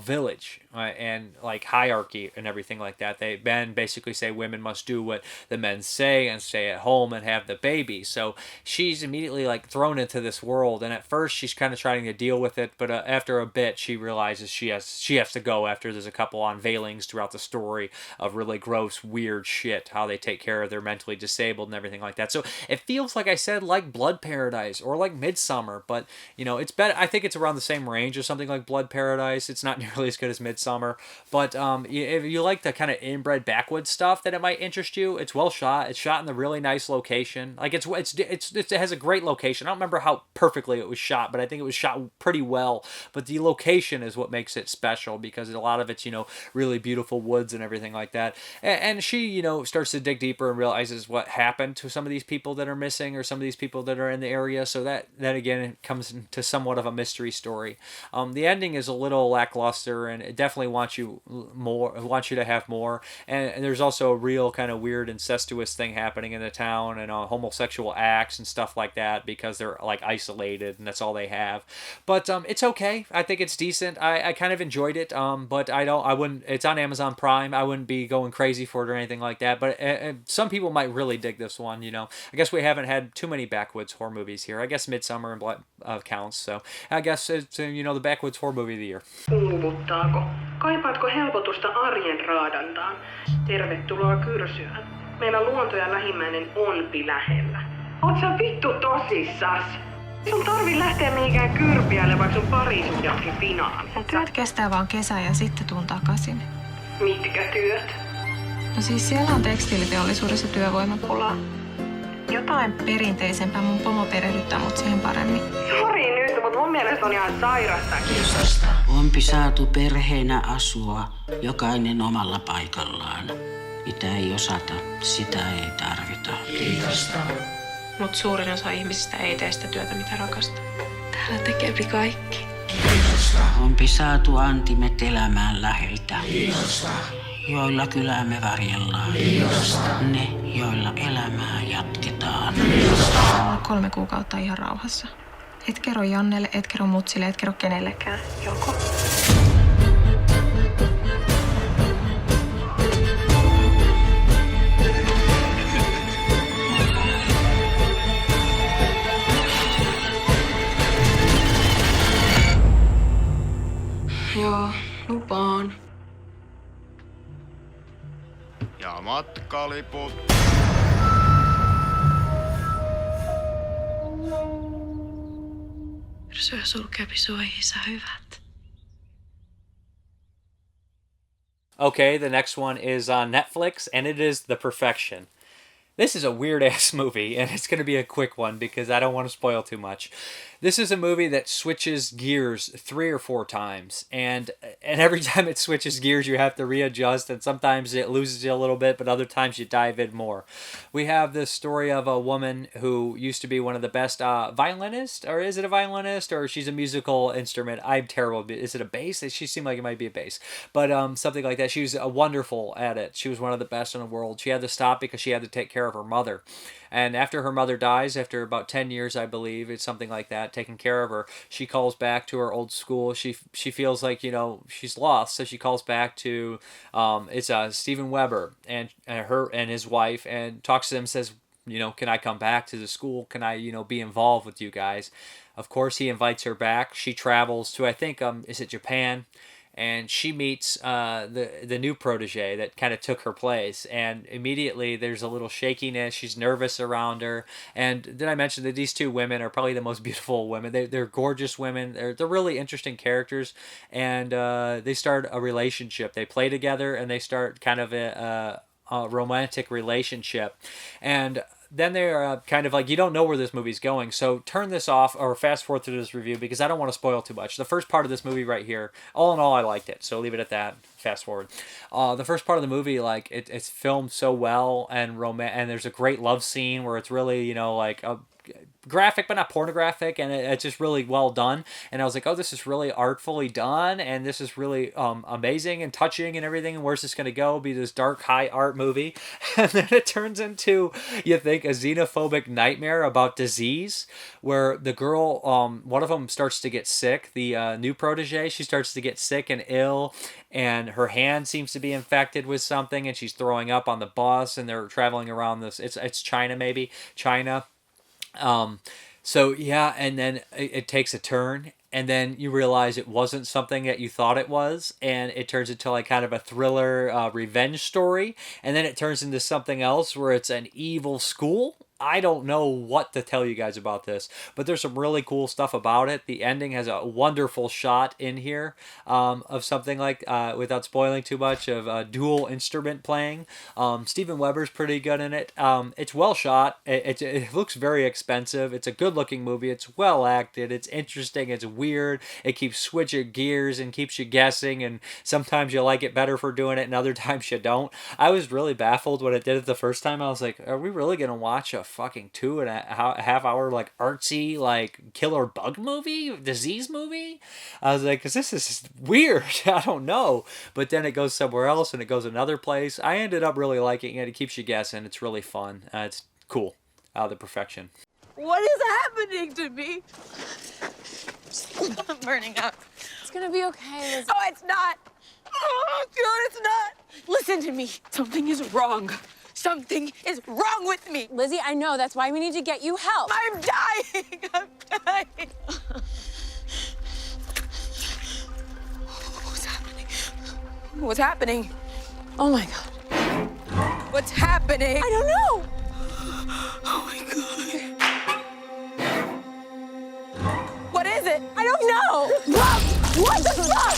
village and like hierarchy and everything like that. Men basically say women must do what the men say and stay at home and have the baby. So she's immediately like thrown into this world, and at first she's kind of trying to deal with it, but after a bit she realizes she has to go. After there's a couple unveilings throughout the story of really gross, weird shit, how they take care of their mentally disabled and everything like that. So it feels, like I said, like Blood Paradise or like Midsummer, but it's better. I think it's around the same range as something like Blood Paradise. It's not nearly as good as Midsummer, but if you like the kind of inbred backwoods stuff, then it might interest you. It's well shot. It's shot in a really nice location. Like it has a great location. I don't remember how perfectly it was shot, but I think it was shot pretty well. But the location is what makes it special, because a lot of it's really beautiful woods and everything like that. And she starts to dig deeper and realizes what happened to some of these people that are missing, or some of these people that are in the area. So that again comes into somewhat of a mystery story. The ending is a little lackluster, and it definitely wants you to have more. And there's also a real kind of weird incestuous thing happening in the town, and homosexual acts and stuff like that, because they're like isolated and that's all they have. But it's okay. I think it's decent. I kind of enjoyed it. But I wouldn't. It's on Amazon Prime. I wouldn't be going crazy for it or anything like that. But some people might really dig this one. I guess we haven't had too many backwoods horror movies here. I guess Midsummer and Blood counts. So I guess it's the backwoods horror movie of the year. Uuvuttaako? Kaipaatko helpotusta arjen raadantaan? Tervetuloa Kyrsyään. Meillä luonto ja lähimmäinen onpi lähellä. Oot sä vittu tosissas? Sun tarvii lähteä mihinkään kyrpiälle, vaikka sun parisut jatki finaali. Mun työt kestää vaan kesä ja sitten tuun takaisin. Mitkä työt? No siis siellä on tekstiiliteollisuudessa työvoimapulaa. Jotain perinteisempää, mun pomo perehdyttää mut siihen paremmin. Sori nyt, mutta mun mielestä on ihan sairastakin. Ompi saatu perheenä asua, jokainen omalla paikallaan. Mitä ei osata, sitä ei tarvita. Kiitosta. Mut suurin osa ihmisistä ei tee sitä työtä, mitä rakastaa. Täällä tekeepi kaikki. Kiitosta. Ompi saatu antimet elämään läheltä. Kiitosta. Joilla kylää me varjellaan. Kiitosta. Ne, joilla elämää jatketaan. Kiitosta. 3 kuukautta ihan rauhassa. Et kerro Jannelle, et kerro Mutsille, et kerro kenellekään. Joko? Joo, lupaan. Ja matkaliput. Syö sulkeepisoihinsa hyvät. Okay, the next one is on Netflix, and it is The Perfection. This is a weird-ass movie, and it's going to be a quick one because I don't want to spoil too much. This is a movie that switches gears 3 or 4 times, and every time it switches gears, you have to readjust, and sometimes it loses you a little bit, but other times you dive in more. We have this story of a woman who used to be one of the best violinists, or is it a violinist, or she's a musical instrument? I'm terrible. Is it a bass? She seemed like it might be a bass, but something like that. She was wonderful at it. She was one of the best in the world. She had to stop because she had to take care of her mother. And after her mother dies, after about 10 years, I believe, it's something like that, taking care of her, she calls back to her old school. She feels like, she's lost, so she calls back to, it's Steven Weber and her and his wife, and talks to them, says, can I come back to the school? Can I, be involved with you guys? Of course, he invites her back. She travels to, I think, is it Japan? And she meets the new protege that kind of took her place, and immediately there's a little shakiness. She's nervous around her. And did I mention that these 2 women are probably the most beautiful women? They're gorgeous women. They're really interesting characters, and they start a relationship. They play together, and they start kind of a romantic relationship, and then they're kind of like, you don't know where this movie's going, so turn this off or fast forward through this review because I don't want to spoil too much. The first part of this movie right here, all in all, I liked it, so leave it at that. Fast forward. The first part of the movie, like it's filmed so well, and there's a great love scene where it's really, like a graphic but not pornographic, and it's just really well done. And I was like, oh, this is really artfully done, and this is really amazing and touching and everything, and where's this going to go? Be this dark high art movie. And then it turns into, you think, a xenophobic nightmare about disease, where the girl, one of them starts to get sick, the new protege, she starts to get sick and ill, and her hand seems to be infected with something, and she's throwing up on the bus, and they're traveling around this, it's China, maybe China. So yeah, and then it takes a turn, and then you realize it wasn't something that you thought it was, and it turns into like kind of a thriller revenge story, and then it turns into something else where it's an evil school. I don't know what to tell you guys about this, but there's some really cool stuff about it. The ending has a wonderful shot in here of something like, without spoiling too much, of dual instrument playing. Steven Weber's pretty good in it. It's well shot. It looks very expensive. It's a good looking movie. It's well acted. It's interesting. It's weird. It keeps switching gears and keeps you guessing, and sometimes you like it better for doing it and other times you don't. I was really baffled when it did it the first time. I was like, are we really going to watch a fucking 2.5 hour like artsy like killer bug movie, disease movie. I was like, 'cause this is weird. I don't know. But then it goes somewhere else and it goes another place. I ended up really liking it. It keeps you guessing. It's really fun. It's cool. The perfection. What is happening to me? I'm burning up. It's gonna be okay, Lizzie. Oh, it's not. Oh, God, it's not. Listen to me. Something is wrong. Something is wrong with me. Lizzie, I know. That's why we need to get you help. I'm dying. I'm dying. What's happening? What's happening? Oh, my God. What's happening? I don't know. Oh, my God. What is it? I don't know. What the fuck?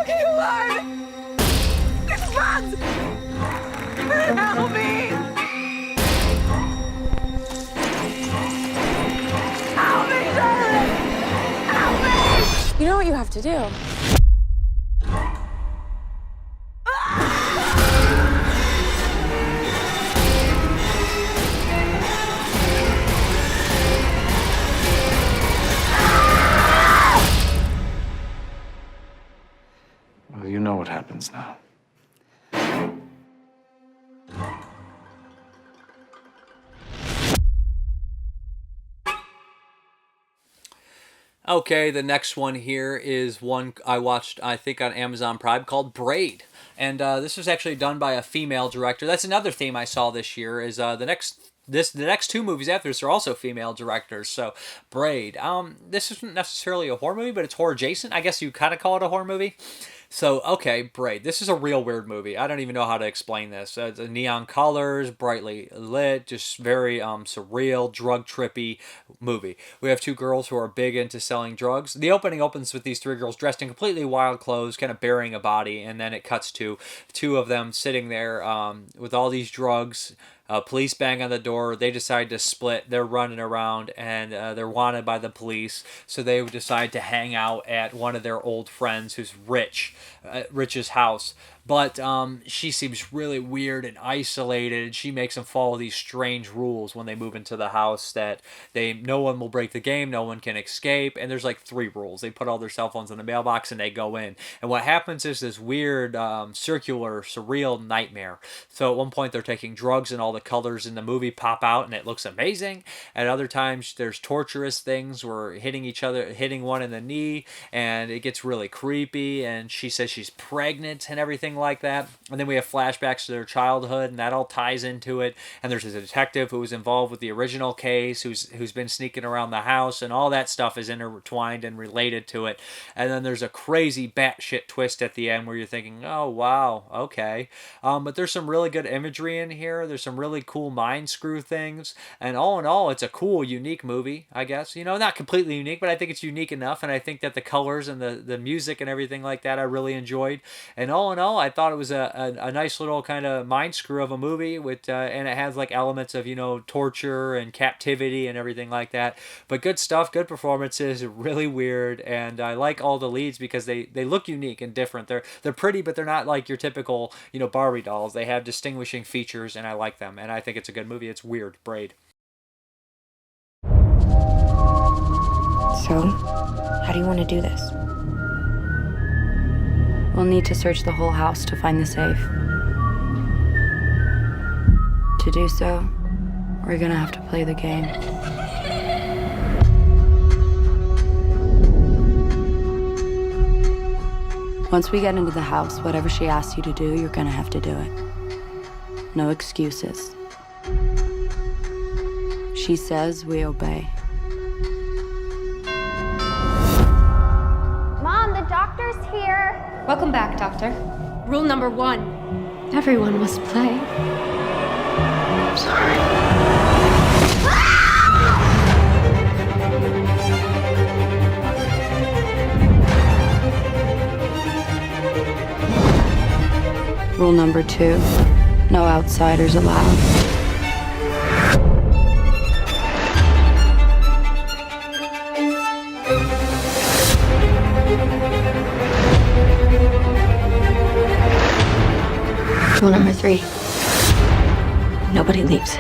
Okay, alive. It's bugs. Help me. Help me, darling. Help me. You know what you have to do? Well, you know what happens now. Okay, the next one here is one I watched, I think, on Amazon Prime called Braid. And this was actually done by a female director. That's another theme I saw this year is the next two movies after this are also female directors. So, Braid. This isn't necessarily a horror movie, but it's horror adjacent. I guess you kind of call it a horror movie. So, okay, Braid. This is a real weird movie. I don't even know how to explain this. It's neon colors, brightly lit, just very surreal, drug trippy movie. We have two girls who are big into selling drugs. The opening opens with these three girls dressed in completely wild clothes, kind of burying a body, and then it cuts to two of them sitting there with all these drugs. Police bang on the door. They decide to split. They're running around and they're wanted by the police. So they decide to hang out at one of their old friends who's Rich's house. But she seems really weird and isolated. She makes them follow these strange rules when they move into the house that no one will break the game, no one can escape. And there's like 3 rules. They put all their cell phones in the mailbox and they go in. And what happens is this weird, circular, surreal nightmare. So at one point they're taking drugs and all the colors in the movie pop out and it looks amazing. At other times there's torturous things where hitting one in the knee, and it gets really creepy. And she says she's pregnant and everything like that. And then we have flashbacks to their childhood, and that all ties into it. And there's a detective who was involved with the original case who's been sneaking around the house, and all that stuff is intertwined and related to it. And then there's a crazy batshit twist at the end where you're thinking, oh wow, okay. But there's some really good imagery in here. There's some really cool mind screw things, and all in all, it's a cool, unique movie, I guess. Not completely unique, but I think it's unique enough, and I think that the colors and the music and everything like that I really enjoyed. And all in all, I thought it was a nice little kind of mind screw of a movie with and it has like elements of torture and captivity and everything like that. But good stuff, good performances, really weird, and I like all the leads because they look unique and different. They're pretty, but they're not like your typical Barbie dolls. They have distinguishing features, and I like them. And I think it's a good movie. It's weird. Braid. So, how do you want to do this? We'll need to search the whole house to find the safe. To do so, we're gonna have to play the game. Once we get into the house, whatever she asks you to do, you're gonna have to do it. No excuses. She says, we obey. Mom, the doctor's here. Welcome back, Doctor. Rule number 1. Everyone must play. I'm sorry. Rule number 2, no outsiders allowed. Rule number 3, nobody leaves.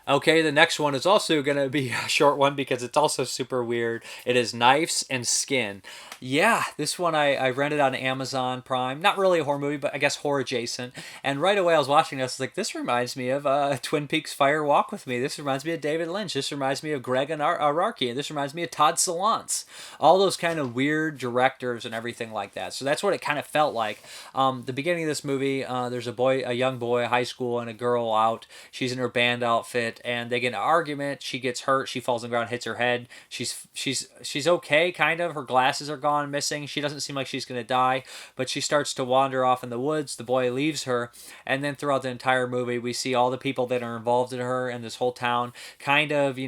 Okay, the next one is also going to be a short one because it's also super weird. It is Knives and Skin. Yeah, this one I rented on Amazon Prime. Not really a horror movie, but I guess horror adjacent. And right away I was watching this, I was like, this reminds me of Twin Peaks Fire Walk With Me. This reminds me of David Lynch. This reminds me of Greg and Araki. And this reminds me of Todd Solondz. All those kind of weird directors and everything like that. So that's what it kind of felt like. The beginning of this movie, there's a young boy, high school, and a girl out. She's in her band outfit, and they get in an argument. She gets hurt. She falls on the ground, hits her head. She's okay, kind of. Her glasses are gone, missing. She doesn't seem like she's going to die, but she starts to wander off in the woods. The boy leaves her, and then throughout the entire movie, we see all the people that are involved in her and this whole town kind of,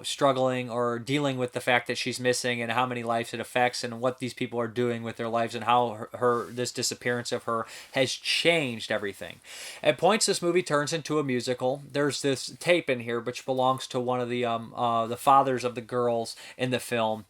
struggling or dealing with the fact that she's missing and how many lives it affects and what these people are doing with their lives and how this disappearance of her has changed everything. At points, this movie turns into a musical. There's this tape in here which belongs to one of the fathers of the girls in the film,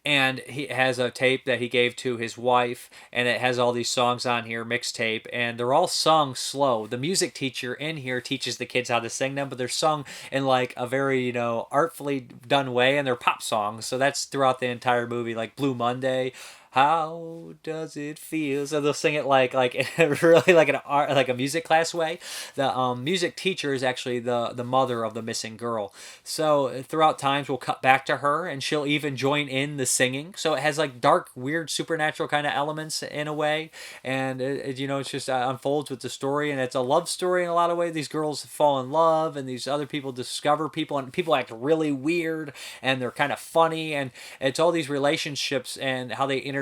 and he has a tape that he gave to his wife, and it has all these songs on here, mixtape, and they're all sung slow. The music teacher in here teaches the kids how to sing them, but they're sung in like a very artfully done way, and they're pop songs. So that's throughout the entire movie, like Blue Monday, how does it feel? So they'll sing it like really like a music class way. The music teacher is actually the mother of the missing girl. So throughout times we'll cut back to her, and she'll even join in the singing. So it has like dark, weird, supernatural kind of elements in a way, and it's just unfolds with the story, and it's a love story in a lot of ways. These girls fall in love, and these other people discover people, and people act really weird, and they're kind of funny, and it's all these relationships and how they intertwine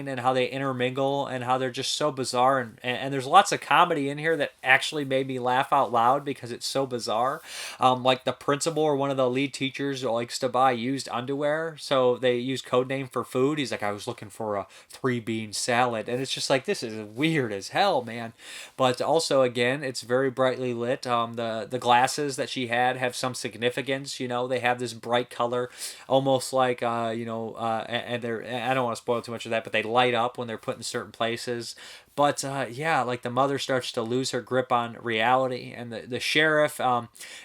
and how they intermingle and how they're just so bizarre, and there's lots of comedy in here that actually made me laugh out loud because it's so bizarre. Like the principal or one of the lead teachers likes to buy used underwear, so they use code name for food. He's like, I was looking for a 3-bean salad, and it's just like, this is weird as hell, man. But also, again, it's very brightly lit. The glasses that she had have some significance. They have this bright color, almost like and they're, I don't want to spoil too much of that, but they light up when they're put in certain places. But like the mother starts to lose her grip on reality, and the sheriff,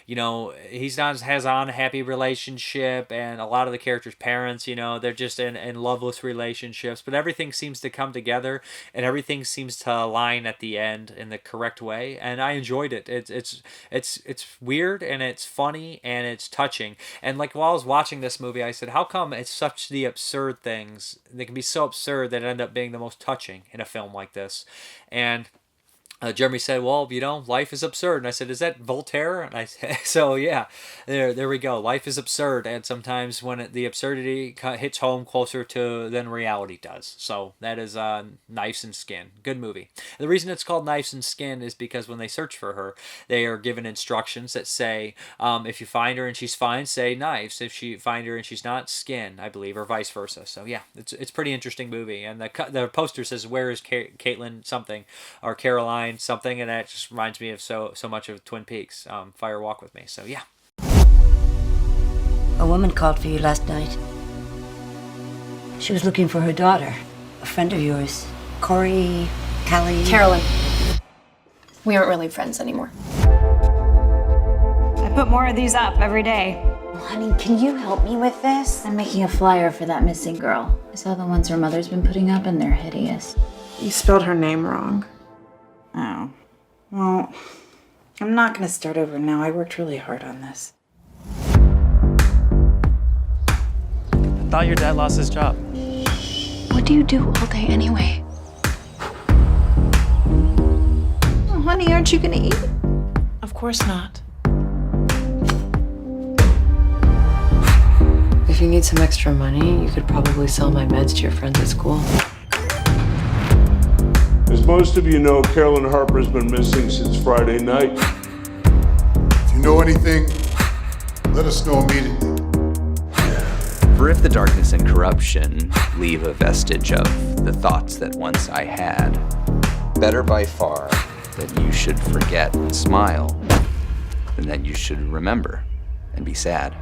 he's not has an unhappy relationship, and a lot of the characters' parents, they're just in loveless relationships. But everything seems to come together, and everything seems to align at the end in the correct way. And I enjoyed it. It's weird, and it's funny, and it's touching. And like while I was watching this movie, I said, how come it's such the absurd things? They can be so absurd that end up being the most touching in a film like this. And Jeremy said, well, life is absurd. And I said, is that Voltaire? And I said, so yeah, there we go. Life is absurd. And sometimes when the absurdity hits home closer to than reality does. So that is Knives and Skin. Good movie. The reason it's called Knives and Skin is because when they search for her, they are given instructions that say, if you find her and she's fine, say knives. If you find her and she's not, skin, I believe, or vice versa. So yeah, it's a pretty interesting movie. And the poster says, where is Caitlin something, or Caroline something, and that just reminds me of so much of Twin Peaks, Fire Walk With Me. So yeah. A woman called for you last night. She was looking for her daughter, a friend of yours, Callie. Carolyn. We aren't really friends anymore. I put more of these up every day. Honey, can you help me with this? I'm making a flyer for that missing girl. I saw the ones her mother's been putting up, and they're hideous. You spelled her name wrong. Oh. Well, I'm not gonna start over now. I worked really hard on this. I thought your dad lost his job. What do you do all day anyway? Oh, honey, aren't you gonna eat? Of course not. If you need some extra money, you could probably sell my meds to your friends at school. As most of you know, Carolyn Harper's been missing since Friday night. If you know anything, let us know immediately. For if the darkness and corruption leave a vestige of the thoughts that once I had, better by far that you should forget and smile than that you should remember and be sad.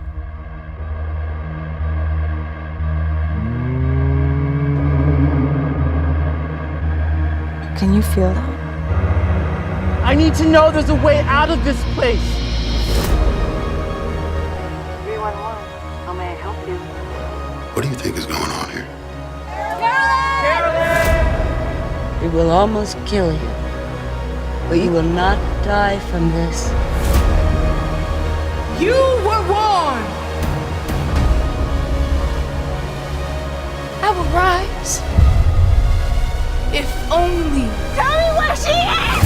Can you feel that? I need to know there's a way out of this place. What do you think is going on here? It will almost kill you, but you will not die from this. You were warned! I will rise. If only. Tell me where she is!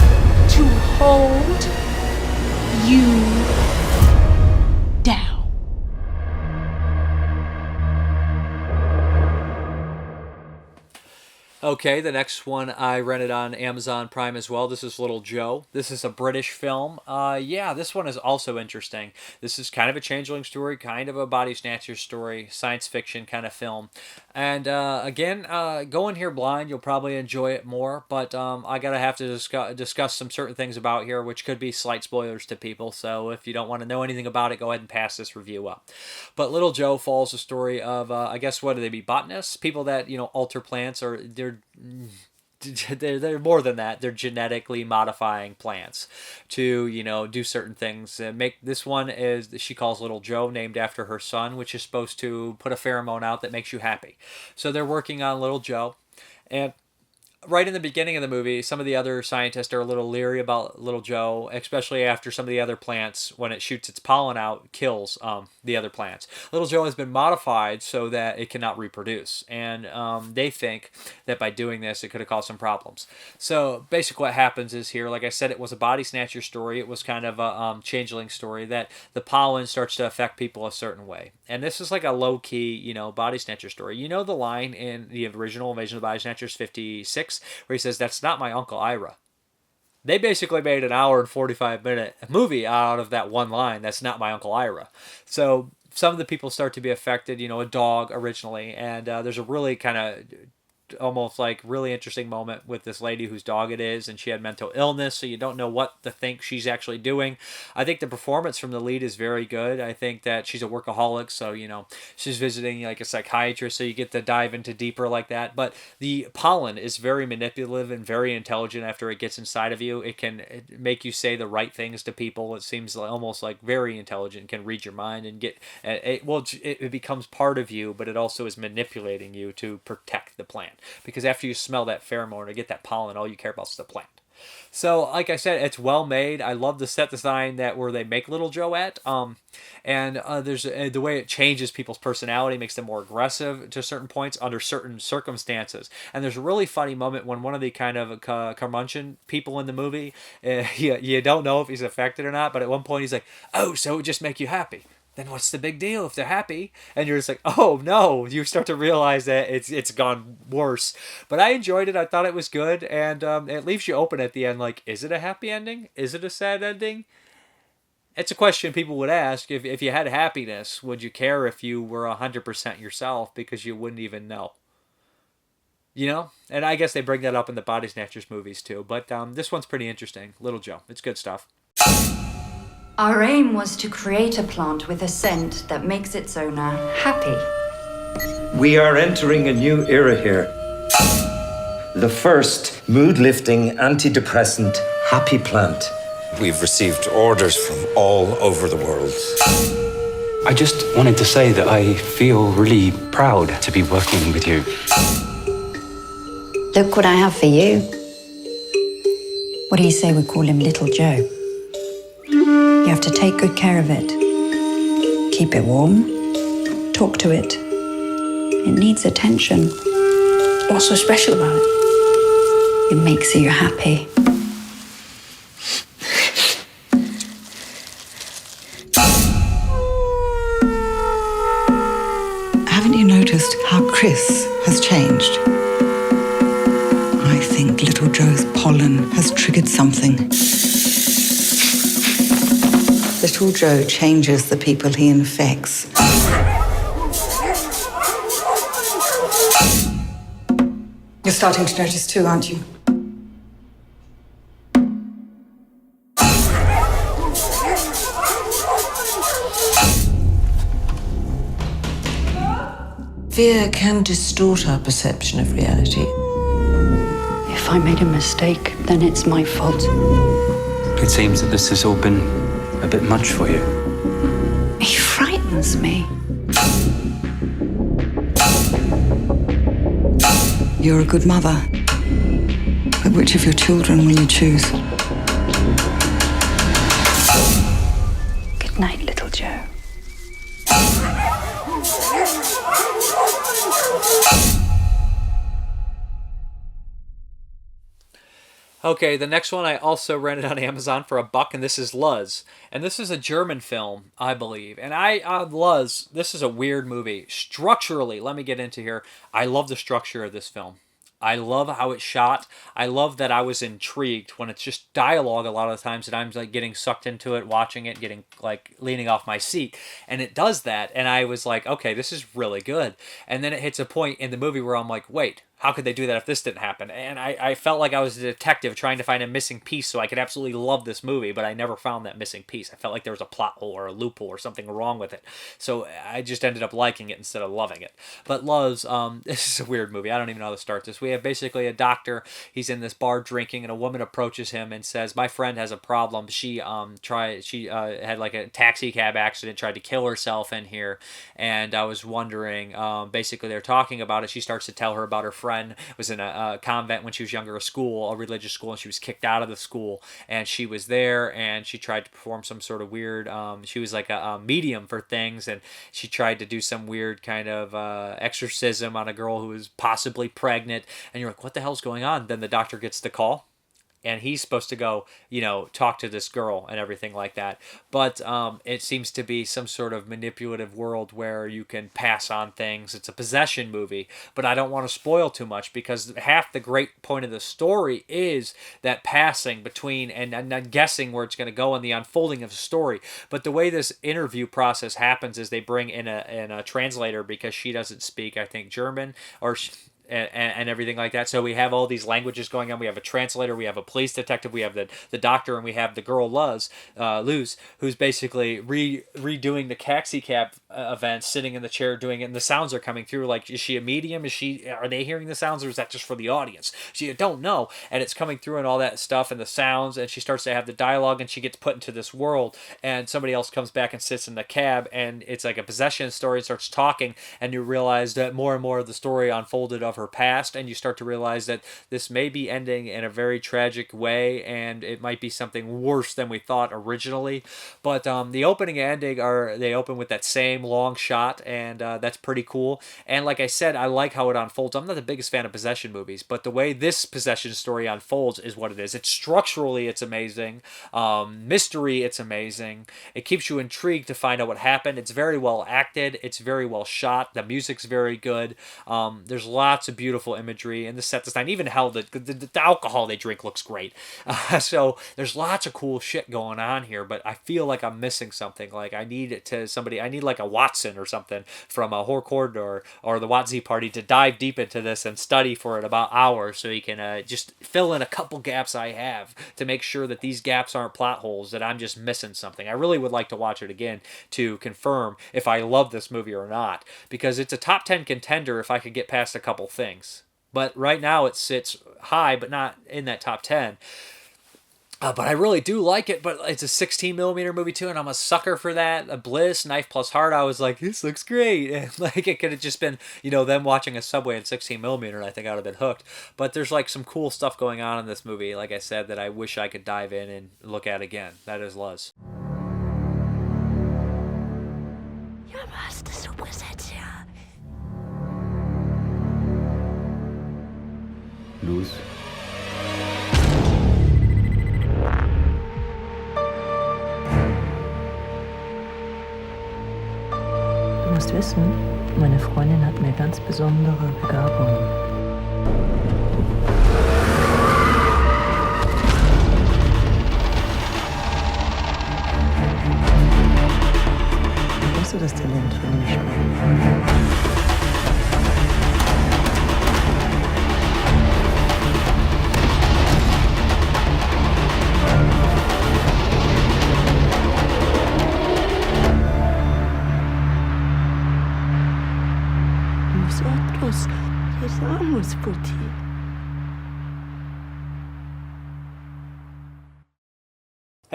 To hold you down. Okay, the next one I rented on Amazon Prime as well. This is Little Joe. This is a British film. Yeah, this one is also interesting. This is kind of a changeling story, kind of a body snatcher story, science fiction kind of film. And again, go in here blind. You'll probably enjoy it more. But I gotta have to discuss some certain things about here, which could be slight spoilers to people. So if you don't want to know anything about it, go ahead and pass this review up. But Little Joe follows the story of, I guess, what do they be? Botanists? People that, alter plants, or they're more than that. They're genetically modifying plants to, do certain things. This one is, she calls Little Joe, named after her son, which is supposed to put a pheromone out that makes you happy. So they're working on Little Joe. And right in the beginning of the movie, some of the other scientists are a little leery about Little Joe, especially after some of the other plants, when it shoots its pollen out, kills the other plants. Little Joe has been modified so that it cannot reproduce, and they think that by doing this, it could have caused some problems. So basically what happens is here, like I said, it was a body snatcher story. It was kind of a changeling story that the pollen starts to affect people a certain way. And this is like a low-key, body snatcher story. You know the line in the original Invasion of the Body Snatchers 56, where he says, "That's not my Uncle Ira." They basically made an hour and 45-minute movie out of that one line, "That's not my Uncle Ira." So some of the people start to be affected, a dog originally, and there's a really kind of almost like really interesting moment with this lady whose dog it is, and she had mental illness, so you don't know what to think she's actually doing. I think the performance from the lead is very good. I think that she's a workaholic, so she's visiting like a psychiatrist, so you get to dive into deeper like that. But the pollen is very manipulative and very intelligent. After it gets inside of you, it can make you say the right things to people. It seems almost like very intelligent, can read your mind and get it becomes part of you, but it also is manipulating you to protect the plant. Because after you smell that pheromone or get that pollen, all you care about is the plant. So, like I said, it's well made. I love the set design where they make Little Joe at. There's the way it changes people's personality, makes them more aggressive to certain points under certain circumstances. And there's a really funny moment when one of the kind of curmudgeon people in the movie, you don't know if he's affected or not, but at one point he's like, "Oh, so it would just make you happy. Then what's the big deal if they're happy?" And you're just like, oh no, you start to realize that it's gone worse. But I enjoyed it. I thought it was good, and it leaves you open at the end, like, is it a happy ending? Is it a sad ending? It's a question people would ask. If you had happiness, would you care if you were 100% yourself, because you wouldn't even know? And I guess they bring that up in the Body Snatchers movies too. But this one's pretty interesting. Little Joe. It's good stuff. Our aim was to create a plant with a scent that makes its owner happy. We are entering a new era here. The first mood-lifting, antidepressant happy plant. We've received orders from all over the world. I just wanted to say that I feel really proud to be working with you. Look what I have for you. What do you say we call him Little Joe? You have to take good care of it. Keep it warm. Talk to it. It needs attention. What's so special about it? It makes you happy. Haven't you noticed how Chris has changed? I think Little Joe's pollen has triggered something. Little Joe changes the people he infects. You're starting to notice too, aren't you? Fear can distort our perception of reality. If I made a mistake, then it's my fault. It seems that this has all been a bit much for you. He frightens me. You're a good mother. But which of your children will you choose? Good night, little Joe. Okay, the next one I also rented on Amazon for $1, and this is Luz. And this is a German film, I believe. And Luz, this is a weird movie. Structurally, let me get into here. I love the structure of this film. I love how it's shot. I love that I was intrigued when it's just dialogue a lot of the times that I'm like getting sucked into it, watching it, getting like leaning off my seat. And it does that. And I was like, okay, this is really good. And then it hits a point in the movie where I'm like, wait, how could they do that if this didn't happen? And I felt like I was a detective trying to find a missing piece so I could absolutely love this movie, but I never found that missing piece. I felt like there was a plot hole or a loophole or something wrong with it. So I just ended up liking it instead of loving it. But Luz, this is a weird movie. I don't even know how to start this. We have basically a doctor. He's in this bar drinking, and a woman approaches him and says, my friend has a problem. She had like a taxi cab accident, tried to kill herself in here. And I was wondering, basically they're talking about it. She starts to tell her about her friend was in a convent when she was younger, a religious school, and she was kicked out of the school. And she was there, and she tried to perform some sort of weird, she was like a medium for things, and she tried to do some weird kind of exorcism on a girl who was possibly pregnant. And you're like, what the hell's going on? Then the doctor gets the call, and he's supposed to go, talk to this girl and everything like that. But it seems to be some sort of manipulative world where you can pass on things. It's a possession movie, but I don't want to spoil too much because half the great point of the story is that passing between and guessing where it's going to go and the unfolding of the story. But the way this interview process happens is they bring in a translator because she doesn't speak, I think, German or... And everything like that. So we have all these languages going on. We have a translator, we have a police detective, we have the doctor, and we have the girl Luz, who's basically redoing the taxi cab event, sitting in the chair doing it, and the sounds are coming through. Like, is she a medium? Are they hearing the sounds, or is that just for the audience? She don't know, and it's coming through and all that stuff and the sounds, and she starts to have the dialogue, and she gets put into this world, and somebody else comes back and sits in the cab, and it's like a possession story, starts talking, and you realize that more and more of the story unfolded of her past, and you start to realize that this may be ending in a very tragic way, and it might be something worse than we thought originally. But the opening and ending they open with that same long shot, and that's pretty cool. And like I said, I like how it unfolds. I'm not the biggest fan of possession movies, but the way this possession story unfolds is what it is. It's structurally, it's amazing. Mystery, it's amazing. It keeps you intrigued to find out what happened. It's very well acted. It's very well shot. The music's very good. There's lots of beautiful imagery, and the set design, even hell, the alcohol they drink looks great. So there's lots of cool shit going on here, but I feel like I'm missing something. Like I need like a Watson or something from a Horror Corridor or the Watsy Party to dive deep into this and study for it about hours so he can just fill in a couple gaps I have to make sure that these gaps aren't plot holes, that I'm just missing something. I really would like to watch it again to confirm if I love this movie or not, because it's a top 10 contender if I could get past a couple things. But right now it sits high, but not in that top 10. But I really do like it, but it's a 16mm movie too, and I'm a sucker for that. A Bliss, Knife Plus Heart, I was like, this looks great. And like, it could have just been, them watching a Subway in 16mm, and I think I would have been hooked. But there's like some cool stuff going on in this movie, like I said, that I wish I could dive in and look at again. That is Luz. Luz. Du musst wissen, meine Freundin hat eine ganz besondere Begabung. Hast du das Talent für mich?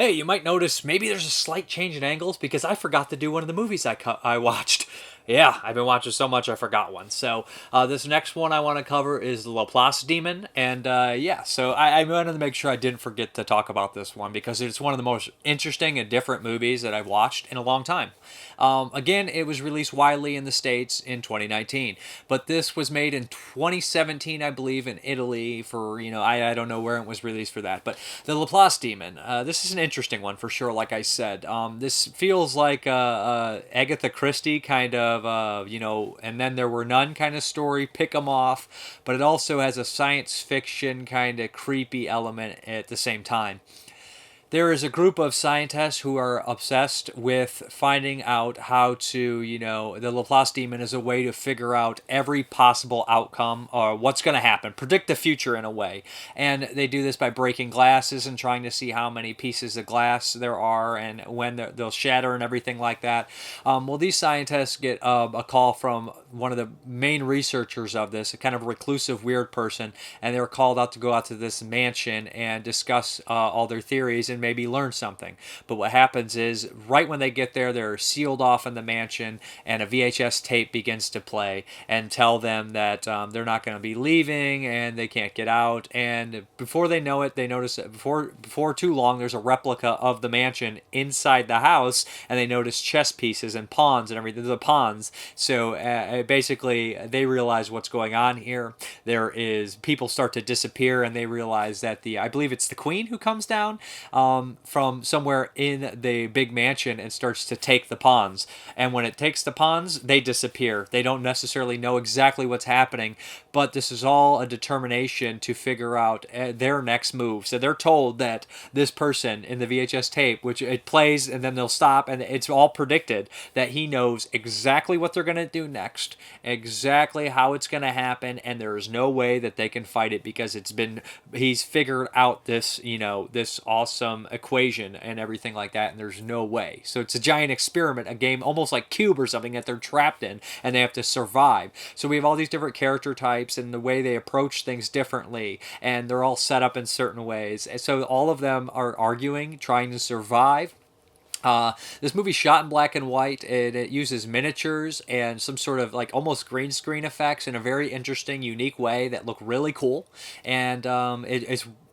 Hey, you might notice maybe there's a slight change in angles because I forgot to do one of the movies I watched. Yeah, I've been watching so much I forgot one. So this next one I want to cover is the Laplace Demon, and yeah, so I wanted to make sure I didn't forget to talk about this one because it's one of the most interesting and different movies that I've watched in a long time. Again, it was released widely in the States in 2019, but this was made in 2017, I believe, in Italy for, I don't know where it was released for that, but the Laplace Demon, this is an interesting one for sure, like I said. This feels like Agatha Christie kind of, and then there were none kind of story, pick 'em off, but it also has a science fiction kind of creepy element at the same time. There is a group of scientists who are obsessed with finding out how to, the Laplace Demon is a way to figure out every possible outcome or what's going to happen, predict the future in a way. And they do this by breaking glasses and trying to see how many pieces of glass there are and when they'll shatter and everything like that. Well, these scientists get a call from one of the main researchers of this, a kind of reclusive, weird person, and they were called out to go out to this mansion and discuss all their theories and maybe learn something. But what happens is, right when they get there, they're sealed off in the mansion, and a VHS tape begins to play and tell them that they're not going to be leaving and they can't get out. And before they know it, they notice that before too long, there's a replica of the mansion inside the house, and they notice chess pieces and pawns and everything. The pawns. So basically, they realize what's going on here. There is people start to disappear, and they realize that I believe it's the queen who comes down from somewhere in the big mansion and starts to take the pawns. And when it takes the pawns, they disappear. They don't necessarily know exactly what's happening, but this is all a determination to figure out their next move. So they're told that this person in the VHS tape, which it plays and then they'll stop, and it's all predicted that he knows exactly what they're going to do next, exactly how it's going to happen, and there is no way that they can fight it because he's figured out this, this awesome equation and everything like that, and there's no way. So it's a giant experiment, a game almost like Cube or something that they're trapped in, and they have to survive. So we have all these different character types and the way they approach things differently, and they're all set up in certain ways. And so all of them are arguing, trying to survive. This movie's shot in black and white, and it uses miniatures and some sort of like almost green screen effects in a very interesting, unique way that look really cool. And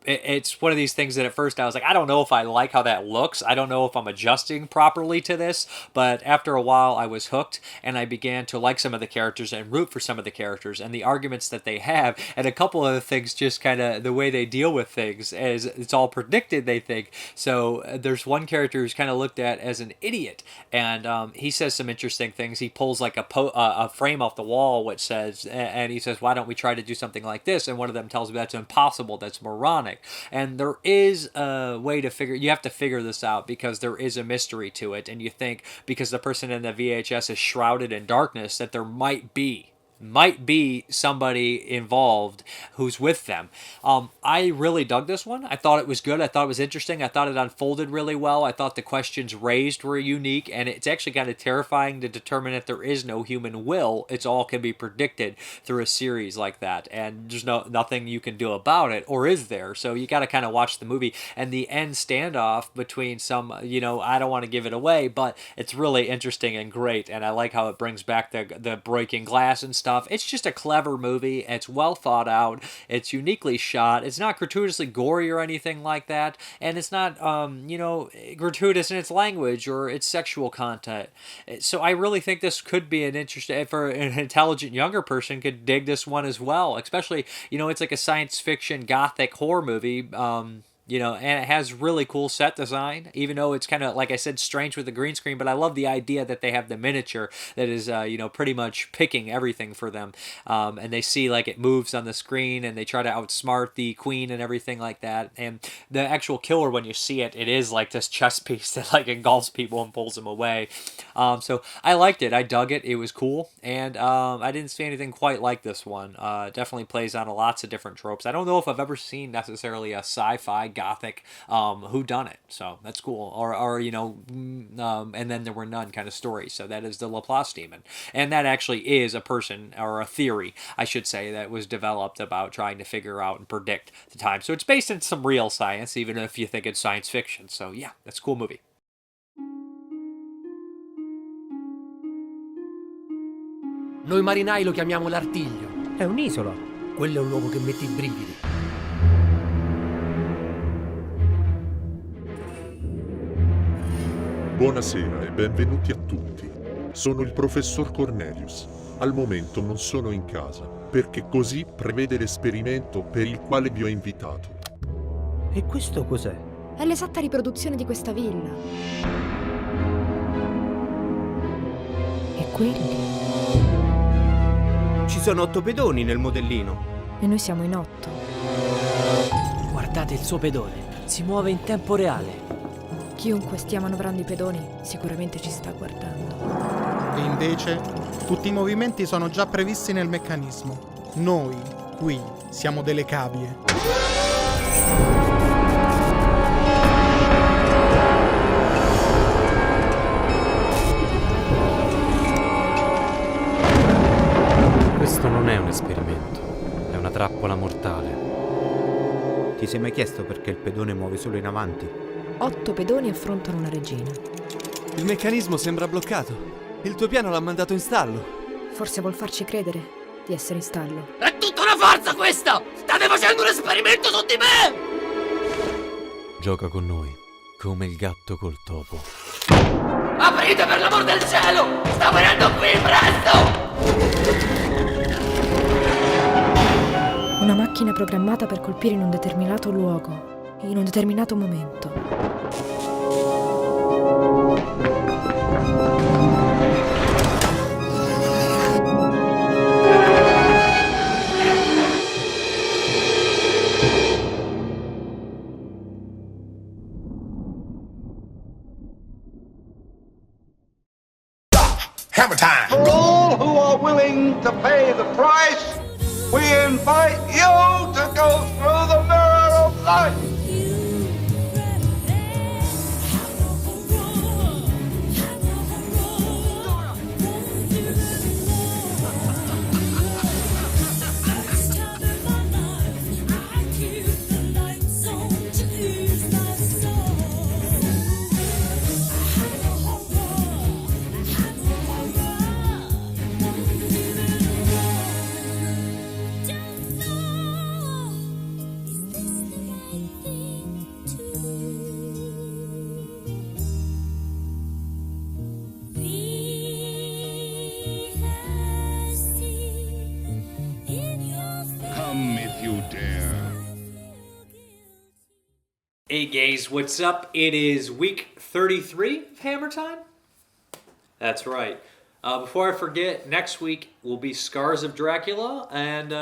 it's one of these things that at first I was like, I don't know if I like how that looks. I don't know if I'm adjusting properly to this. But after a while, I was hooked, and I began to like some of the characters and root for some of the characters and the arguments that they have. And a couple of the things, just kind of the way they deal with things, as it's all predicted, they think. So there's one character who's kind of looked at as an idiot, and he says some interesting things. He pulls like a frame off the wall which says, and he says, why don't we try to do something like this? And one of them tells me that's impossible, that's moronic. And there is a way you have to figure this out because there is a mystery to it, and you think because the person in the VHS is shrouded in darkness that there might be somebody involved who's with them. I really dug this one. I thought it was good. I thought it was interesting. I thought it unfolded really well. I thought the questions raised were unique, and it's actually kind of terrifying to determine that there is no human will. It's all can be predicted through a series like that, and there's nothing you can do about it, or is there? So you got to kind of watch the movie, and the end standoff between some, I don't want to give it away, but it's really interesting and great, and I like how it brings back the breaking glass and stuff. It's just a clever movie. It's well thought out. It's uniquely shot. It's not gratuitously gory or anything like that, and it's not gratuitous in its language or its sexual content. So I really think this could be an interesting, for an intelligent younger person could dig this one as well, especially, it's like a science fiction gothic horror movie. And it has really cool set design, even though it's kind of, like I said, strange with the green screen, but I love the idea that they have the miniature that is, pretty much picking everything for them. And they see, like, it moves on the screen, and they try to outsmart the queen and everything like that. And the actual killer, when you see it, it is like this chess piece that, like, engulfs people and pulls them away. So I liked it. I dug it. It was cool. And I didn't see anything quite like this one. Definitely plays on lots of different tropes. I don't know if I've ever seen necessarily a sci-fi gothic whodunit, so that's cool, or and then there were none kind of story. So that is the Laplace Demon, and that actually is a person, or a theory I should say, that was developed about trying to figure out and predict the time. So it's based in some real science, even if you think it's science fiction. So yeah, that's a cool movie. Noi marinai lo chiamiamo l'artiglio. È un'isola. Quello è un luogo che mette i brividi. Buonasera e benvenuti a tutti. Sono il professor Cornelius. Al momento non sono in casa, perché così prevede l'esperimento per il quale vi ho invitato. E questo cos'è? È l'esatta riproduzione di questa villa. E quelli? Ci sono 8 pedoni nel modellino. E noi siamo in 8. Guardate il suo pedone. Si muove in tempo reale. Chiunque stia manovrando i pedoni sicuramente ci sta guardando. E invece, tutti i movimenti sono già previsti nel meccanismo. Noi, qui, siamo delle cavie. Questo non è un esperimento, è una trappola mortale. Ti sei mai chiesto perché il pedone muove solo in avanti? 8 pedoni affrontano una regina. Il meccanismo sembra bloccato. Il tuo piano l'ha mandato in stallo. Forse vuol farci credere di essere in stallo. È tutta una farsa questa! State facendo un esperimento su di me! Gioca con noi, come il gatto col topo. Aprite per l'amor del cielo! Sta venendo qui, presto! Una macchina programmata per colpire in un determinato luogo, in un determinato momento. Hammer time! For all who are willing to pay the price, we invite you to go through the mirror of life. Hey guys, what's up? It is week 33 of Hammer Time. That's right. Before I forget, next week will be Scars of Dracula, and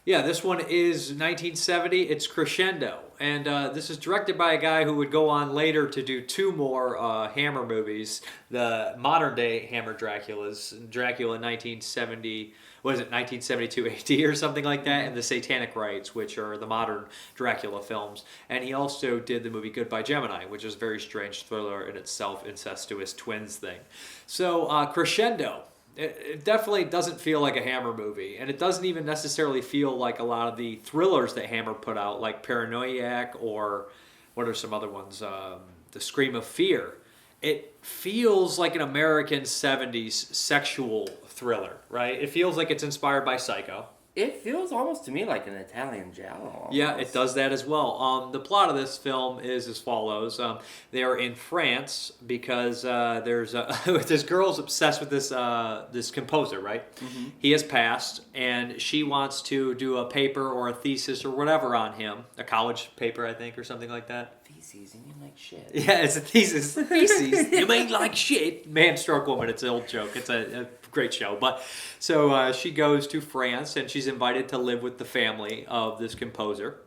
yeah, this one is 1970. It's Crescendo, and this is directed by a guy who would go on later to do 2 more Hammer movies, the modern day Hammer Draculas, Dracula 1970. What is it, 1972 AD or something like that, and the Satanic Rites, which are the modern Dracula films. And he also did the movie Goodbye Gemini, which is a very strange thriller in itself, incestuous twins thing. So Crescendo, it definitely doesn't feel like a Hammer movie, and it doesn't even necessarily feel like a lot of the thrillers that Hammer put out, like Paranoiac, or what are some other ones, The Scream of Fear. It feels like an American 70s sexual thriller, right? It feels like it's inspired by Psycho. It feels almost to me like an Italian giallo. Almost. Yeah, it does that as well. The plot of this film is as follows. They are in France because there's this girl's obsessed with this composer, right? Mm-hmm. He has passed, and she wants to do a paper or a thesis or whatever on him. A college paper, I think, or something like that. Theses, you mean like shit. Yeah, it's a thesis. Theses, you mean like shit. Man Struck Woman, it's an old joke. It's a great show. But so she goes to France, and she's invited to live with the family of this composer.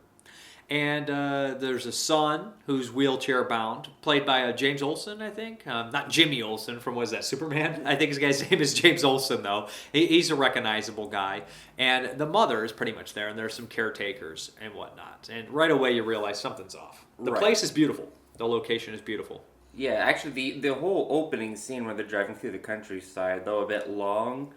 And there's a son who's wheelchair bound, played by James Olsen, I think. Not Jimmy Olsen from, what is that, Superman? I think his guy's name is James Olsen, though. He's a recognizable guy. And the mother is pretty much there, and there's some caretakers and whatnot. And right away you realize something's off. The place is beautiful. The location is beautiful. Yeah, actually, the whole opening scene where they're driving through the countryside, though a bit long,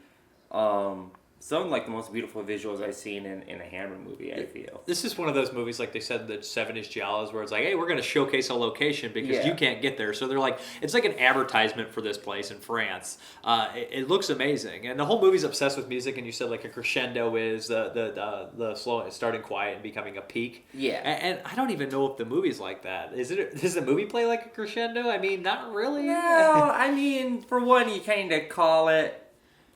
some of like the most beautiful visuals I've seen in a Hammer movie, I feel. This is one of those movies, like they said, the 7-inch giallos, where it's like, hey, we're going to showcase a location because you can't get there. So they're like, it's like an advertisement for this place in France. It looks amazing. And the whole movie's obsessed with music, and you said like a crescendo is the slow, starting quiet and becoming a peak. Yeah. And I don't even know if the movie's like that. Does the movie play like a crescendo? I mean, not really. No, I mean, for one, you kind of call it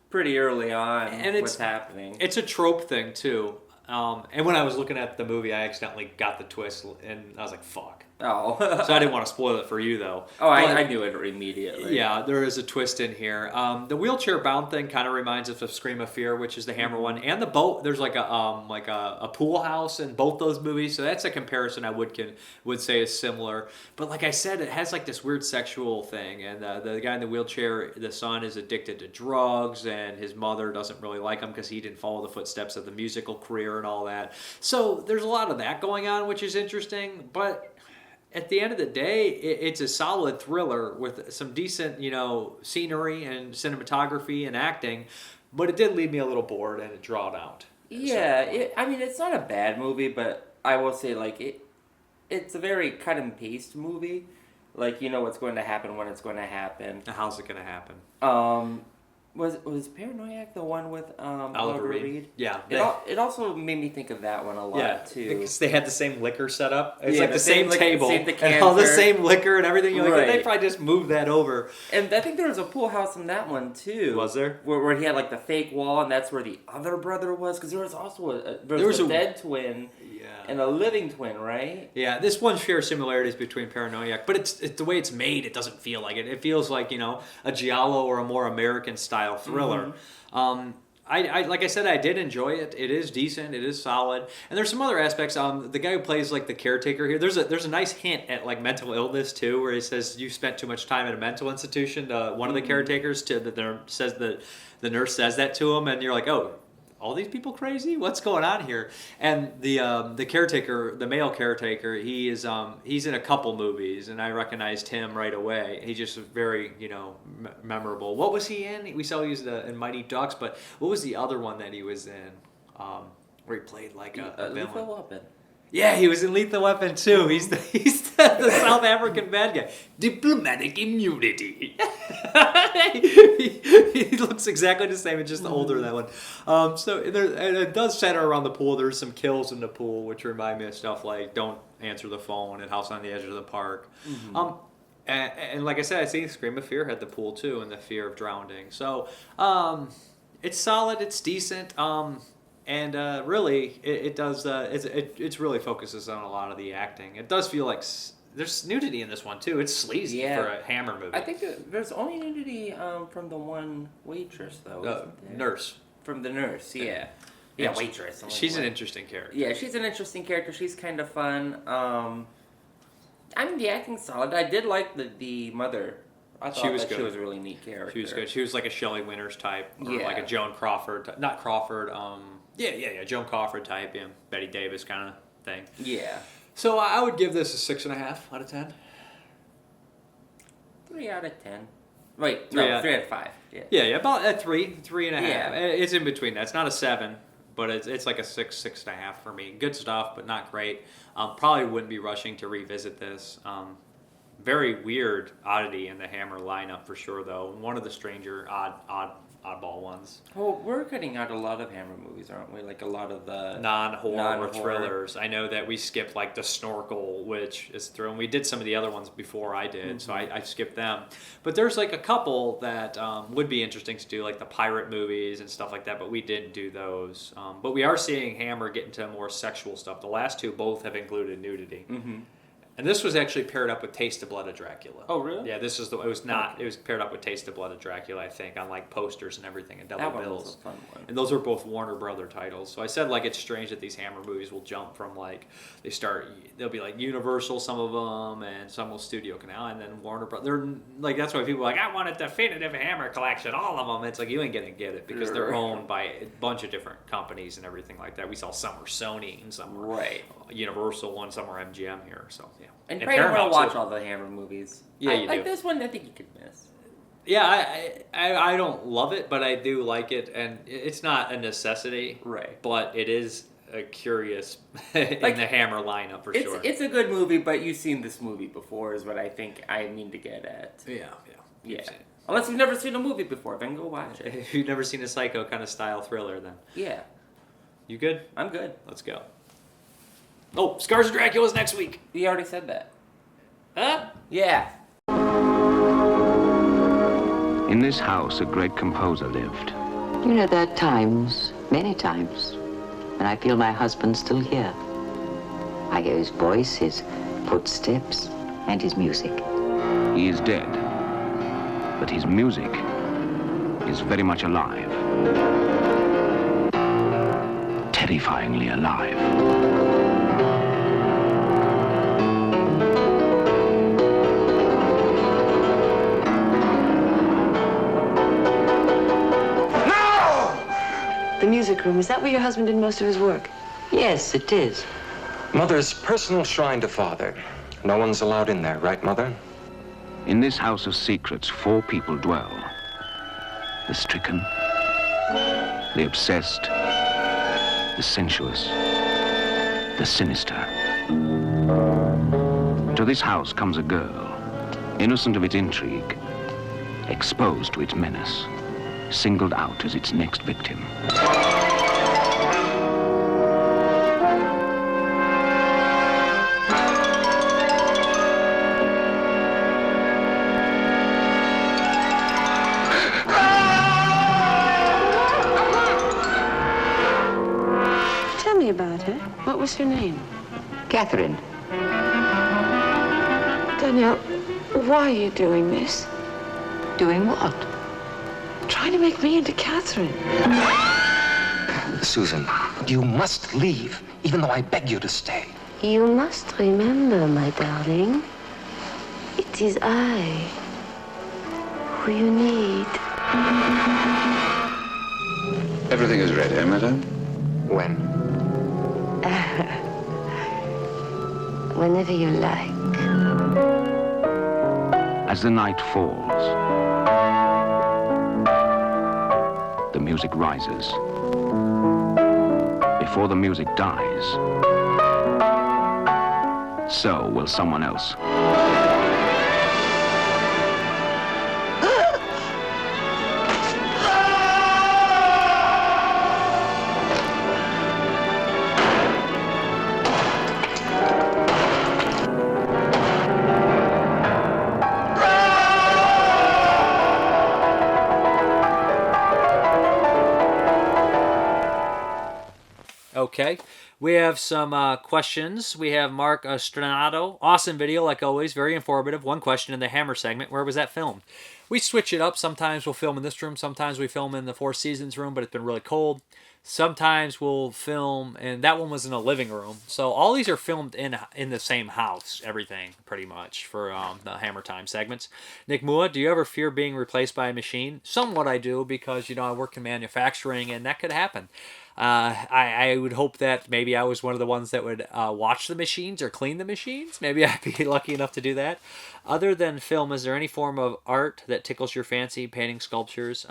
pretty early on and what's happening. It's a trope thing too. And when I was looking at the movie, I accidentally got the twist, and I was like, "Fuck." Oh. So I didn't want to spoil it for you, though. Oh, I knew it immediately. Yeah, there is a twist in here. The wheelchair-bound thing kind of reminds us of Scream of Fear, which is the Hammer one, and the boat. There's like a pool house in both those movies, so that's a comparison I would say is similar. But like I said, it has like this weird sexual thing, and the guy in the wheelchair, the son, is addicted to drugs, and his mother doesn't really like him because he didn't follow the footsteps of the musical career and all that. So there's a lot of that going on, which is interesting, but at the end of the day, it's a solid thriller with some decent, scenery and cinematography and acting, but it did leave me a little bored and it drawed out. Yeah, it's not a bad movie, but I will say, like, it's a very cut and paste movie. Like, you know what's going to happen when it's going to happen. How's it going to happen? Was Paranoiac the one with Oliver Reed? Yeah. It also made me think of that one a lot, too. Because they had the same liquor set up. It's like the same table same and all the same liquor and everything. You're like, Right. they probably just moved that over. And I think there was a pool house in that one, too. Was there? Where he had, like, the fake wall, and that's where the other brother was. Because there was also there was a dead twin and a living twin, right? Yeah, this one shares similarities between Paranoiac, but it's the way it's made, it doesn't feel like it. It feels like, a giallo or a more American-style thriller. I like I said, I did enjoy it. It is decent. It is solid. And there's some other aspects. The guy who plays like the caretaker here, there's a nice hint at like mental illness too, where he says you spent too much time at a mental institution. One of the caretakers the nurse says that to him, and you're like, oh, all these people crazy? What's going on here? And the caretaker, the male caretaker, he's in a couple movies, and I recognized him right away. He's just very memorable. What was he in? We saw he was in Mighty Ducks, but what was the other one that he was in? Where he played like a villain. Lethal Weapon. Yeah, he was in Lethal Weapon too. He's the South African bad guy. Diplomatic immunity. he looks exactly the same, it's just older than that one. So it does center around the pool. There's some kills in the pool, which remind me of stuff like Don't Answer the Phone and House on the Edge of the Park. And like I said, I think Scream of Fear had the pool too, and the fear of drowning. So it's solid. It's decent. And really, it does. It really focuses on a lot of the acting. It does feel like there's nudity in this one too. It's sleazy for a Hammer movie. I think there's only nudity from the one waitress though. Nurse. From the nurse, yeah. Yeah, waitress. She's an interesting character. Yeah, she's an interesting character. She's kind of fun. The acting's solid. I did like the mother. I thought she was a really neat character. She was good. She was like a Shelley Winters type, or like a Joan Crawford. Not Crawford. Joan Crawford type. Yeah, Betty Davis kind of thing. Yeah. So I would give this a 6.5 out of 10. 3 out of 10. Wait, 3 out of 5. Yeah, about at 3.5. Yeah. It's in between that. It's not a 7, but it's like a 6.5 for me. Good stuff, but not great. Probably wouldn't be rushing to revisit this. Very weird oddity in the Hammer lineup for sure, though. One of the stranger oddball ones. Well, we're cutting out a lot of Hammer movies, aren't we? Like a lot of the non-horror thrillers. I know that we skipped like The Snorkel, which is thrilling. We did some of the other ones before I did, so I skipped them. But there's like a couple that would be interesting to do, like the pirate movies and stuff like that, but we didn't do those. But we are seeing Hammer get into more sexual stuff. The last two both have included nudity. And this was actually paired up with Taste of Blood of Dracula. Oh, really? Yeah, it was paired up with Taste of Blood of Dracula, I think, on like posters and everything and double bills. Was a fun one. And those are both Warner Brother titles. So I said like it's strange that these Hammer movies will jump from like they'll be like Universal, some of them, and some will Studio Canal, and then Warner Brother. They're like, that's why people are like, I want a definitive Hammer collection, all of them. It's like you ain't gonna get it because they're owned by a bunch of different companies and everything like that. We saw some are Sony and some are Universal, and some are MGM here. So yeah. And probably don't want to watch all the Hammer movies. Yeah, you like do. This one, I think you could miss. Yeah, I don't love it, but I do like it, and it's not a necessity. Right. But it is a curious in Like, the Hammer lineup for sure. It's a good movie, but you've seen this movie before, is what I think I mean to get at. Yeah. Unless you've never seen a movie before, then go watch it. If you've never seen a Psycho kind of style thriller, then Yeah. you good? I'm good. Let's go. Oh, Scars of Dracula's next week. You already said that. Huh? Yeah. In this house, a great composer lived. You know, there are times, many times, when I feel my husband's still here. I hear his voice, his footsteps, and his music. He is dead, but his music is very much alive. Terrifyingly alive. The music room, is that where your husband did most of his work? Yes, it is. Mother's personal shrine to Father. No one's allowed in there, right, Mother? In this house of secrets, 4 people dwell. The stricken, the obsessed, the sensuous, the sinister. To this house comes a girl, innocent of its intrigue, exposed to its menace, singled out as its next victim. Tell me about her. What was her name? Catherine. Danielle, why are you doing this? Doing what? Trying to make me into Catherine. Susan, you must leave, even though I beg you to stay. You must remember, my darling, it is I who you need. Everything is ready, eh, madame? When? Whenever you like. As the night falls, the music rises. Before the music dies, so will someone else. Okay, we have some questions. We have Mark Stranato. Awesome video, like always. Very informative. One question in the Hammer segment. Where was that filmed? We switch it up. Sometimes we'll film in this room. Sometimes we film in the Four Seasons room, but it's been really cold. Sometimes we'll film, and that one was in a living room. So all these are filmed in the same house, everything, pretty much, for the Hammer Time segments. Nick Mua, do you ever fear being replaced by a machine? Somewhat I do, because, you know, I work in manufacturing, and that could happen. I would hope that maybe I was one of the ones that would watch the machines or clean the machines. Maybe I'd be lucky enough to do that. Other than film, is there any form of art that tickles your fancy? Painting, sculptures?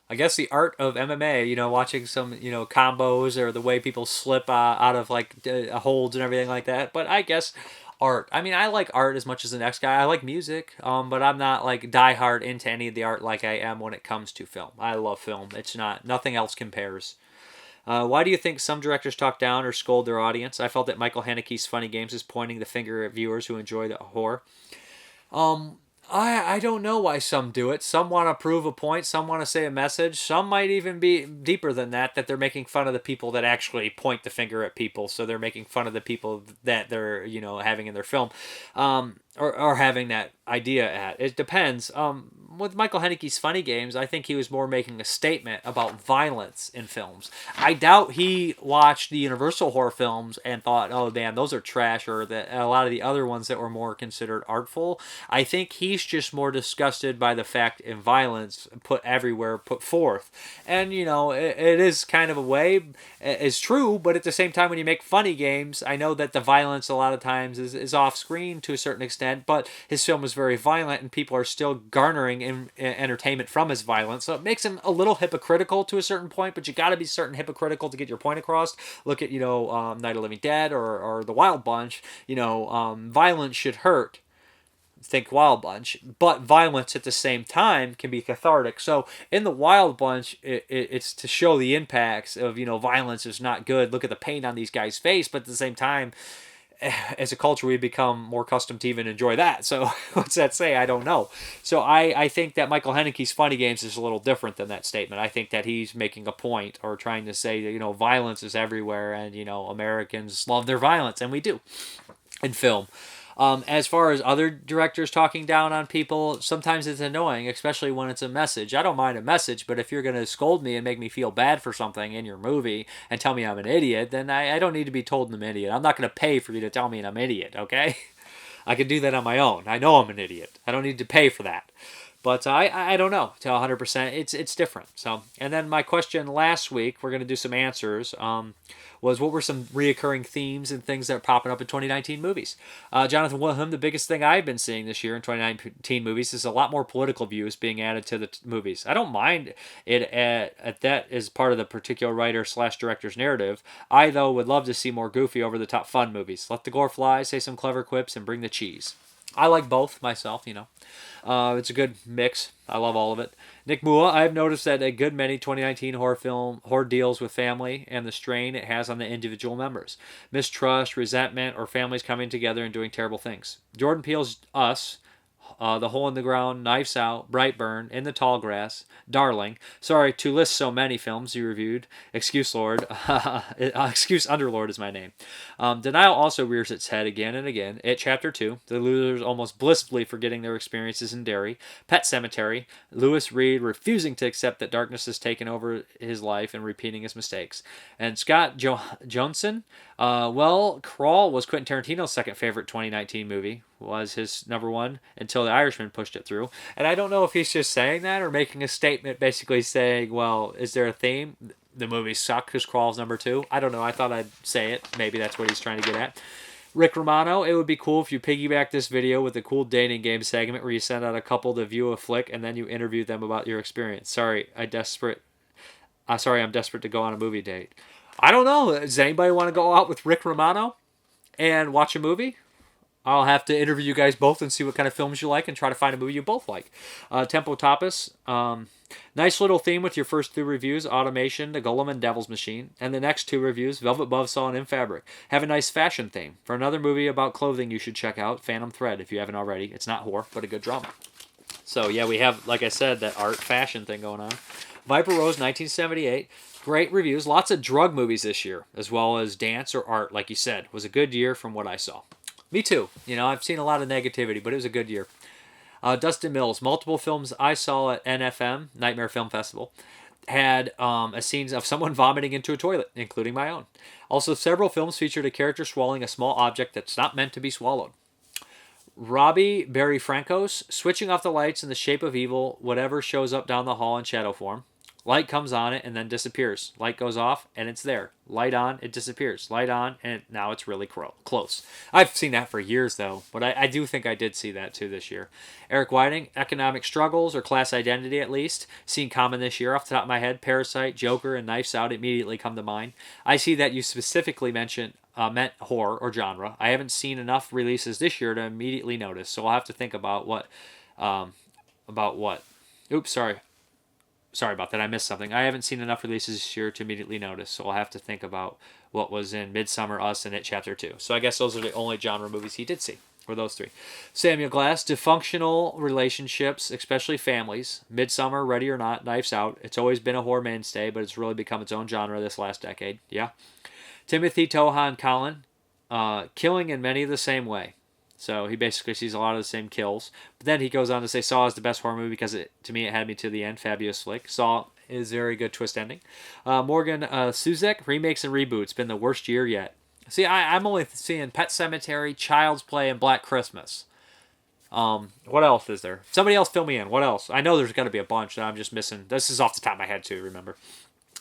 I guess the art of MMA, you know, watching some, you know, combos or the way people slip out of, like, holds and everything like that. But I guess art. I mean, I like art as much as the next guy. I like music, but I'm not, like, diehard into any of the art like I am when it comes to film. I love film. It's not, nothing else compares. Why do you think some directors talk down or scold their audience? I felt that Michael Haneke's Funny Games is pointing the finger at viewers who enjoy the horror. I don't know why some do it. Some want to prove a point. Some want to say a message. Some might even be deeper than that, that they're making fun of the people that actually point the finger at people. So they're making fun of the people that they're, you know, having in their film, or having that idea at. It depends. with Michael Haneke's Funny Games, I think he was more making a statement about violence in films. I doubt he watched the Universal horror films and thought, oh man, those are trash, or that a lot of the other ones that were more considered artful. I think he's just more disgusted by the fact in violence put everywhere, put forth. And, you know, it is kind of a way, it's true, but at the same time, when you make Funny Games, I know that the violence a lot of times is off screen to a certain extent, but his film is very violent and people are still garnering entertainment from his violence. So it makes him a little hypocritical to a certain point, but you got to be certain hypocritical to get your point across. Look at, Night of the Living Dead or The Wild Bunch. Violence should hurt. Think Wild Bunch, but violence at the same time can be cathartic. So in the Wild Bunch, it's to show the impacts of, violence is not good. Look at the pain on these guys' face, but at the same time, as a culture, we've become more accustomed to even enjoy that. So what's that say? I don't know. So I think that Michael Haneke's Funny Games is a little different than that statement. I think that he's making a point or trying to say that, violence is everywhere and, Americans love their violence, and we do in film. As far as other directors talking down on people, sometimes it's annoying, especially when it's a message. I don't mind a message, but if you're going to scold me and make me feel bad for something in your movie and tell me I'm an idiot, then I don't need to be told I'm an idiot. I'm not going to pay for you to tell me I'm an idiot, okay? I can do that on my own. I know I'm an idiot. I don't need to pay for that. But I don't know to 100%. It's different. So, and then my question last week, we're going to do some answers, was what were some reoccurring themes and things that are popping up in 2019 movies? Jonathan Wilhelm, the biggest thing I've been seeing this year in 2019 movies is a lot more political views being added to the movies. I don't mind it at that as part of the particular writer/director's narrative. I, though, would love to see more goofy, over-the-top fun movies. Let the gore fly, say some clever quips, and bring the cheese. I like both myself, It's a good mix. I love all of it. Nick Mua, I've noticed that a good many 2019 horror deals with family and the strain it has on the individual members. Mistrust, resentment, or families coming together and doing terrible things. Jordan Peele's Us, The Hole in the Ground, Knives Out, Brightburn, In the Tall Grass, Darling. Sorry to list so many films you reviewed. Excuse Lord. Excuse Underlord is my name. Denial also rears its head again and again. It Chapter 2. The losers almost blissfully forgetting their experiences in Derry. Pet Sematary. Lewis Reed refusing to accept that darkness has taken over his life and repeating his mistakes. And Scott Johnson. Crawl was Quentin Tarantino's second favorite 2019 movie. Was his number one until The Irishman pushed it through. And I don't know if he's just saying that or making a statement basically saying, well, is there a theme? The movies suck because Crawl's number 2. I don't know. I thought I'd say it. Maybe that's what he's trying to get at. Rick Romano, it would be cool if you piggyback this video with a cool dating game segment where you send out a couple to view a flick and then you interview them about your experience. Sorry, I'm desperate to go on a movie date. I don't know. Does anybody want to go out with Rick Romano and watch a movie? I'll have to interview you guys both and see what kind of films you like and try to find a movie you both like. Tempo Tapas. Nice little theme with your first 2 reviews, Automation, The Golem, and Devil's Machine. And the next 2 reviews, Velvet Buzzsaw and In Fabric. Have a nice fashion theme. For another movie about clothing you should check out, Phantom Thread, if you haven't already. It's not horror, but a good drama. So, yeah, we have, like I said, that art fashion thing going on. Viper Rose, 1978. Great reviews. Lots of drug movies this year, as well as dance or art, like you said. Was a good year from what I saw. Me too. I've seen a lot of negativity, but it was a good year. Dustin Mills, multiple films I saw at NFM, Nightmare Film Festival, had a scene of someone vomiting into a toilet, including my own. Also, several films featured a character swallowing a small object that's not meant to be swallowed. Robbie Barry Francos, switching off the lights in The Shape of Evil, whatever shows up down the hall in shadow form. Light comes on it and then disappears. Light goes off and it's there. Light on, it disappears. Light on, and now it's really close. I've seen that for years, though, but I do think I did see that, too, this year. Eric Whiting, Economic Struggles, or Class Identity, at least. Seen common this year. Off the top of my head, Parasite, Joker, and Knives Out immediately come to mind. I see that you specifically meant horror or genre. I haven't seen enough releases this year to immediately notice, so I'll have to think about what. Oops, sorry. Sorry about that. I missed something. I haven't seen enough releases this year to immediately notice, so I'll have to think about what was in Midsummer, Us, and It Chapter 2. So I guess those are the only genre movies he did see, were those 3. Samuel Glass, Dysfunctional Relationships, especially Families, Midsummer, Ready or Not, Knives Out. It's always been a horror mainstay, but it's really become its own genre this last decade. Yeah. Timothy Tohan Collin, Killing in Many the Same Way. So he basically sees a lot of the same kills. But then he goes on to say Saw is the best horror movie because to me it had me to the end. Fabulous flick. Saw is a very good twist ending. Morgan Suzek, remakes and reboots. Been the worst year yet. See, I'm only seeing Pet Sematary, Child's Play, and Black Christmas. What else is there? Somebody else fill me in. What else? I know there's got to be a bunch that I'm just missing. This is off the top of my head too, remember.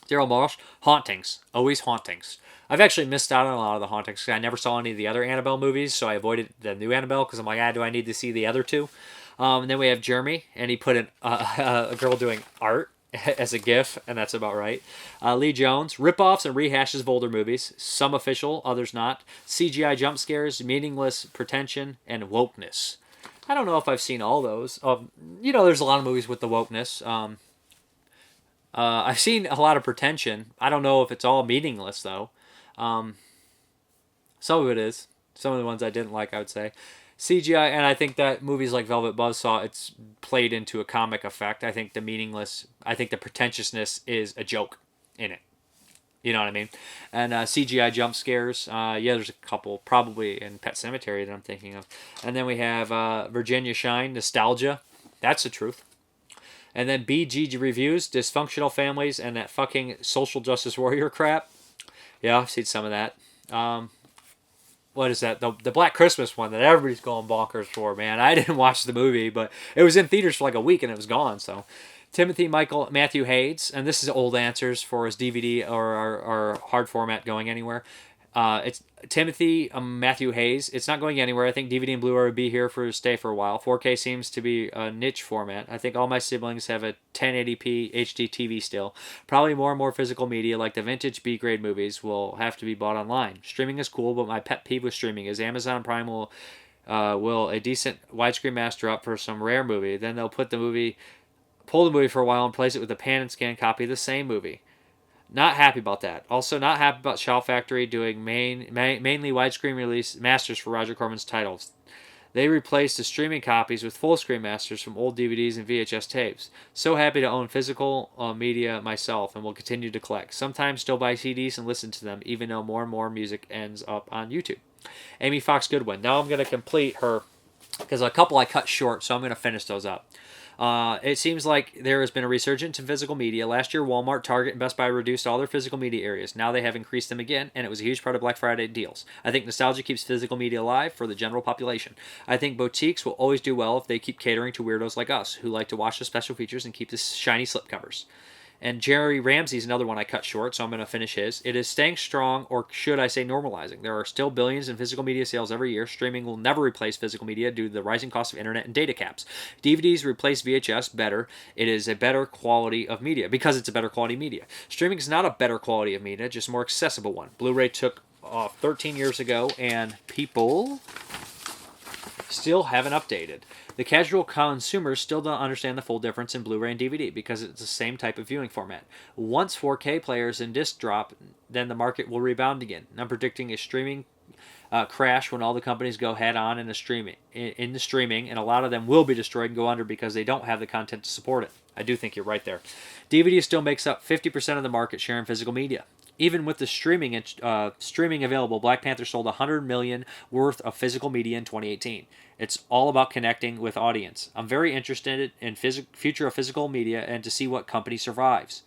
Daryl Marsh, Hauntings. Always Hauntings. I've actually missed out on a lot of the Hauntings because I never saw any of the other Annabelle movies, so I avoided the new Annabelle because I'm like, do I need to see the other two? And then we have Jeremy, and he put in a girl doing art as a GIF, and that's about right. Lee Jones, rip-offs and rehashes of older movies, some official, others not. CGI jump scares, meaningless pretension, and wokeness. I don't know if I've seen all those. There's a lot of movies with the wokeness. I've seen a lot of pretension. I don't know if it's all meaningless, though. Some of it is. Some of the ones I didn't like, I would say. CGI, and I think that movies like Velvet Buzzsaw, it's played into a comic effect. I think the pretentiousness is a joke in it. You know what I mean? And CGI jump scares. There's a couple, probably in Pet Sematary that I'm thinking of. And then we have Virginia Shine, nostalgia. That's the truth. And then BG reviews, dysfunctional families, and that fucking social justice warrior crap. Yeah, I've seen some of that. What is that? The Black Christmas one that everybody's going bonkers for, man. I didn't watch the movie, but it was in theaters for like a week and it was gone, so... Timothy Matthew Hayes, and this is old answers for his DVD or hard format going anywhere. It's Timothy Matthew Hayes. It's not going anywhere. I think DVD and Blu-ray will be here for stay for a while. 4K seems to be a niche format. I think all my siblings have a 1080p HD TV still. Probably more and more physical media like the vintage B-grade movies will have to be bought online. Streaming is cool, but my pet peeve with streaming is Amazon Prime will a decent widescreen master up for some rare movie. Then they'll pull the movie for a while and place it with a pan and scan copy of the same movie. Not happy about that. Also, not happy about Shout Factory doing mainly widescreen release masters for Roger Corman's titles. They replaced the streaming copies with full screen masters from old DVDs and VHS tapes. So happy to own physical media myself and will continue to collect. Sometimes still buy CDs and listen to them, even though more and more music ends up on YouTube. Amy Fox Goodwin. Now I'm going to complete her, because a couple I cut short, so I'm going to finish those up. It seems like there has been a resurgence in physical media. Last year, Walmart, Target, and Best Buy reduced all their physical media areas. Now they have increased them again, and it was a huge part of Black Friday deals. I think nostalgia keeps physical media alive for the general population. I think boutiques will always do well if they keep catering to weirdos like us, who like to watch the special features and keep the shiny slipcovers. And Jerry Ramsey's another one I cut short, so I'm going to finish his. It is staying strong, or should I say normalizing. There are still billions in physical media sales every year. Streaming will never replace physical media due to the rising cost of internet and data caps. DVDs replace VHS better. It is a better quality of media, because it's a better quality media. Streaming is not a better quality of media, just a more accessible one. Blu-ray took off 13 years ago, and people still haven't updated. The casual consumers still don't understand the full difference in Blu-ray and DVD because it's the same type of viewing format. Once 4K players and disc drop, then the market will rebound again. I'm predicting a streaming crash when all the companies go head on in the streaming, and a lot of them will be destroyed and go under because they don't have the content to support it. I do think you're right there. DVD still makes up 50% of the market share in physical media. Even with the streaming available, Black Panther sold $100 million worth of physical media in 2018. It's all about connecting with audience. I'm very interested in future of physical media and to see what company survives.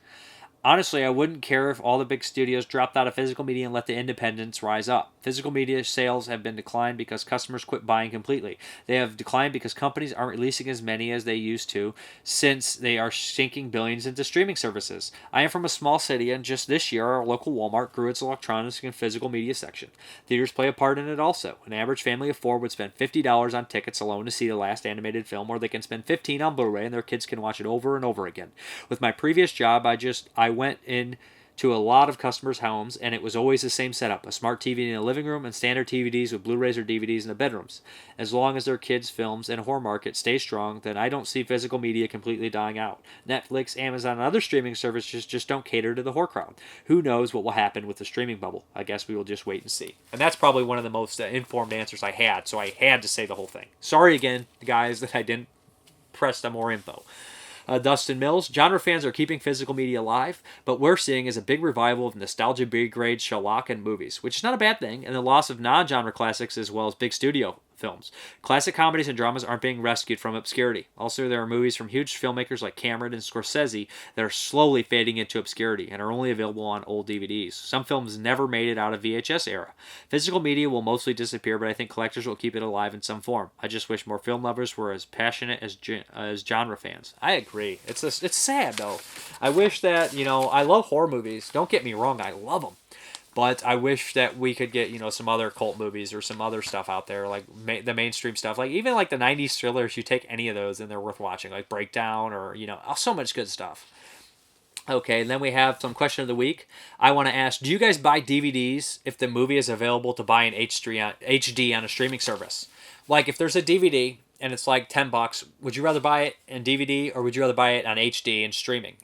Honestly, I wouldn't care if all the big studios dropped out of physical media and let the independents rise up. Physical media sales have been declined because customers quit buying completely. They have declined because companies aren't releasing as many as they used to, since they are sinking billions into streaming services. I am from a small city, and just this year, our local Walmart grew its electronics and physical media section. Theaters play a part in it also. An average family of 4 would spend $50 on tickets alone to see the last animated film, or they can spend $15 on Blu-ray and their kids can watch it over and over again. With my previous job, I went in to a lot of customers' homes, and it was always the same setup: a smart TV in the living room and standard TVs with Blu-rays or DVDs in the bedrooms. As long as their kids' films and horror market stay strong, then I don't see physical media completely dying out. Netflix, Amazon, and other streaming services just don't cater to the horror crowd. Who knows what will happen with the streaming bubble? I guess we will just wait and see. And that's probably one of the most informed answers I had, so I had to say the whole thing. Sorry again, guys, that I didn't press the more info. Dustin Mills, genre fans are keeping physical media alive, but we're seeing is a big revival of nostalgia B-grade shellac and movies, which is not a bad thing, and the loss of non-genre classics as well as big studio films. Classic comedies and dramas aren't being rescued from obscurity. Also, there are movies from huge filmmakers like Cameron and Scorsese that are slowly fading into obscurity and are only available on old DVDs. Some films never made it out of VHS era. Physical media will mostly disappear, but I think collectors will keep it alive in some form. I just wish more film lovers were as passionate as genre fans. I agree. It's sad, though. I wish that, I love horror movies. Don't get me wrong, I love them. But I wish that we could get, some other cult movies or some other stuff out there, like the mainstream stuff. Like, even like the 90s thrillers, you take any of those and they're worth watching. Like Breakdown or, so much good stuff. Okay, and then we have some question of the week. I want to ask, do you guys buy DVDs if the movie is available to buy in HD on a streaming service? Like, if there's a DVD and it's like $10, would you rather buy it in DVD or would you rather buy it on HD and streaming?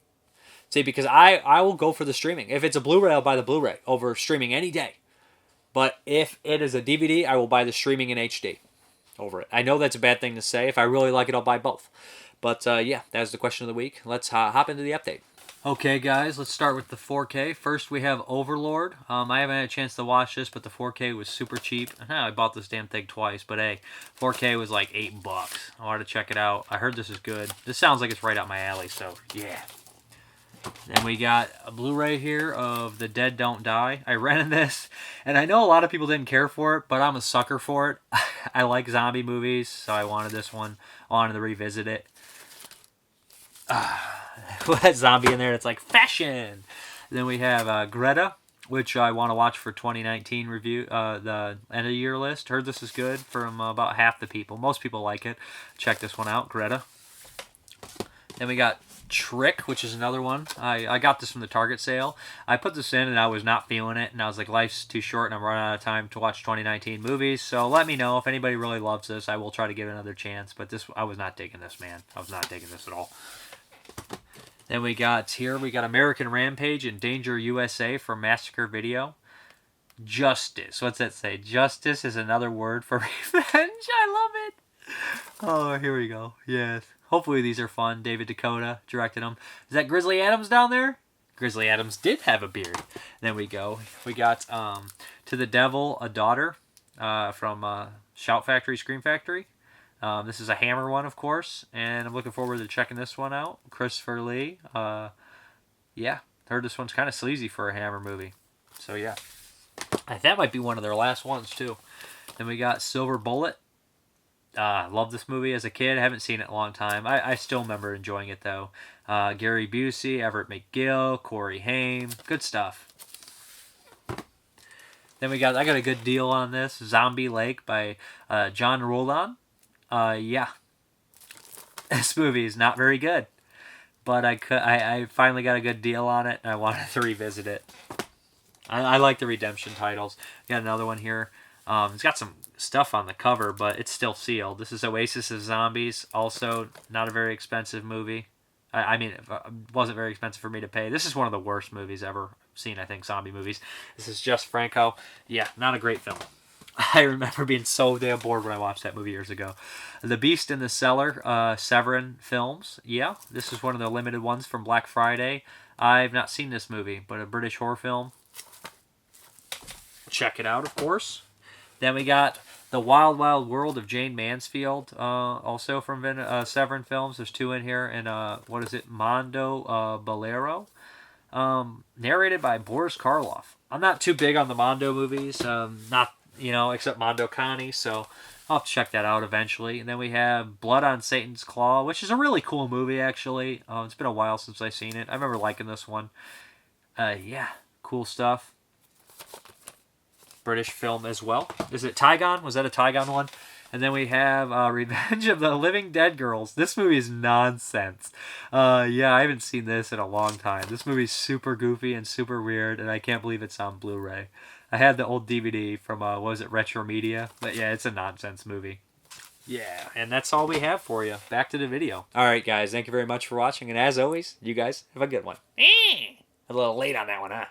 See, because I will go for the streaming. If it's a Blu-ray, I'll buy the Blu-ray over streaming any day. But if it is a DVD, I will buy the streaming in HD over it. I know that's a bad thing to say. If I really like it, I'll buy both. But yeah, that's the question of the week. Let's hop into the update. Okay, guys, let's start with the 4K. First, we have Overlord. I haven't had a chance to watch this, but the 4K was super cheap. I bought this damn thing twice, but hey, 4K was like $8. I wanted to check it out. I heard this is good. This sounds like it's right up my alley, so yeah. Then we got a Blu-ray here of The Dead Don't Die. I rented this, and I know a lot of people didn't care for it, but I'm a sucker for it. I like zombie movies, so I wanted this one. I wanted to revisit it. With that zombie in there, it's like fashion. Then we have Greta, which I want to watch for 2019 review, the end of the year list. Heard this is good from about half the people. Most people like it. Check this one out, Greta. Then we got Trick, which is another one. I got this from the Target sale. I put this in and I was not feeling it, and I was like, life's too short and I'm running out of time to watch 2019 movies, so let me know if anybody really loves this. I will try to give it another chance, but I was not digging this, man. I was not digging this at all. Then we got American Rampage and Danger USA from Massacre Video. Justice. What's that say? Justice is another word for revenge. I love it. Oh, here we go. Yes. Hopefully these are fun. David Dakota directed them. Is that Grizzly Adams down there? Grizzly Adams did have a beard. Then we got To the Devil, a Daughter from Shout Factory, Scream Factory. This is a Hammer one, of course, and I'm looking forward to checking this one out. Christopher Lee. Yeah, heard this one's kind of sleazy for a Hammer movie. So yeah, that might be one of their last ones too. Then we got Silver Bullet. Loved this movie as a kid. I haven't seen it in a long time. I still remember enjoying it though. Gary Busey, Everett McGill, Corey Haim. Good stuff. Then I got a good deal on this. Zombie Lake by John Roland. Yeah. This movie is not very good. But I finally got a good deal on it and I wanted to revisit it. I like the redemption titles. Got another one here. It's got some stuff on the cover, but it's still sealed. This is Oasis of Zombies. Also, not a very expensive movie. I mean, it wasn't very expensive for me to pay. This is one of the worst movies ever seen, I think, zombie movies. This is Just Franco. Yeah, not a great film. I remember being so damn bored when I watched that movie years ago. The Beast in the Cellar, Severin Films. Yeah, this is one of the limited ones from Black Friday. I've not seen this movie, but a British horror film. Check it out, of course. Then we got The Wild Wild World of Jayne Mansfield, also from Severin Films. There's two in here. And what is it? Mondo Barlordo. Narrated by Boris Karloff. I'm not too big on the Mondo movies. Not, except Mondo Connie. So I'll have to check that out eventually. And then we have Blood on Satan's Claw, which is a really cool movie, actually. It's been a while since I've seen it. I remember liking this one. Yeah, cool stuff. British film as well. Is it Tygon? Was that a Tygon one? And then we have Revenge of the Living Dead Girls. This movie is nonsense. Yeah, I haven't seen this in a long time. This movie's super goofy and super weird, and I can't believe it's on Blu-ray. I had the old DVD from, what was it, Retro Media? But yeah, it's a nonsense movie. Yeah, and that's all we have for you. Back to the video. All right, guys, thank you very much for watching, and as always, you guys have a good one. A little late on that one, huh?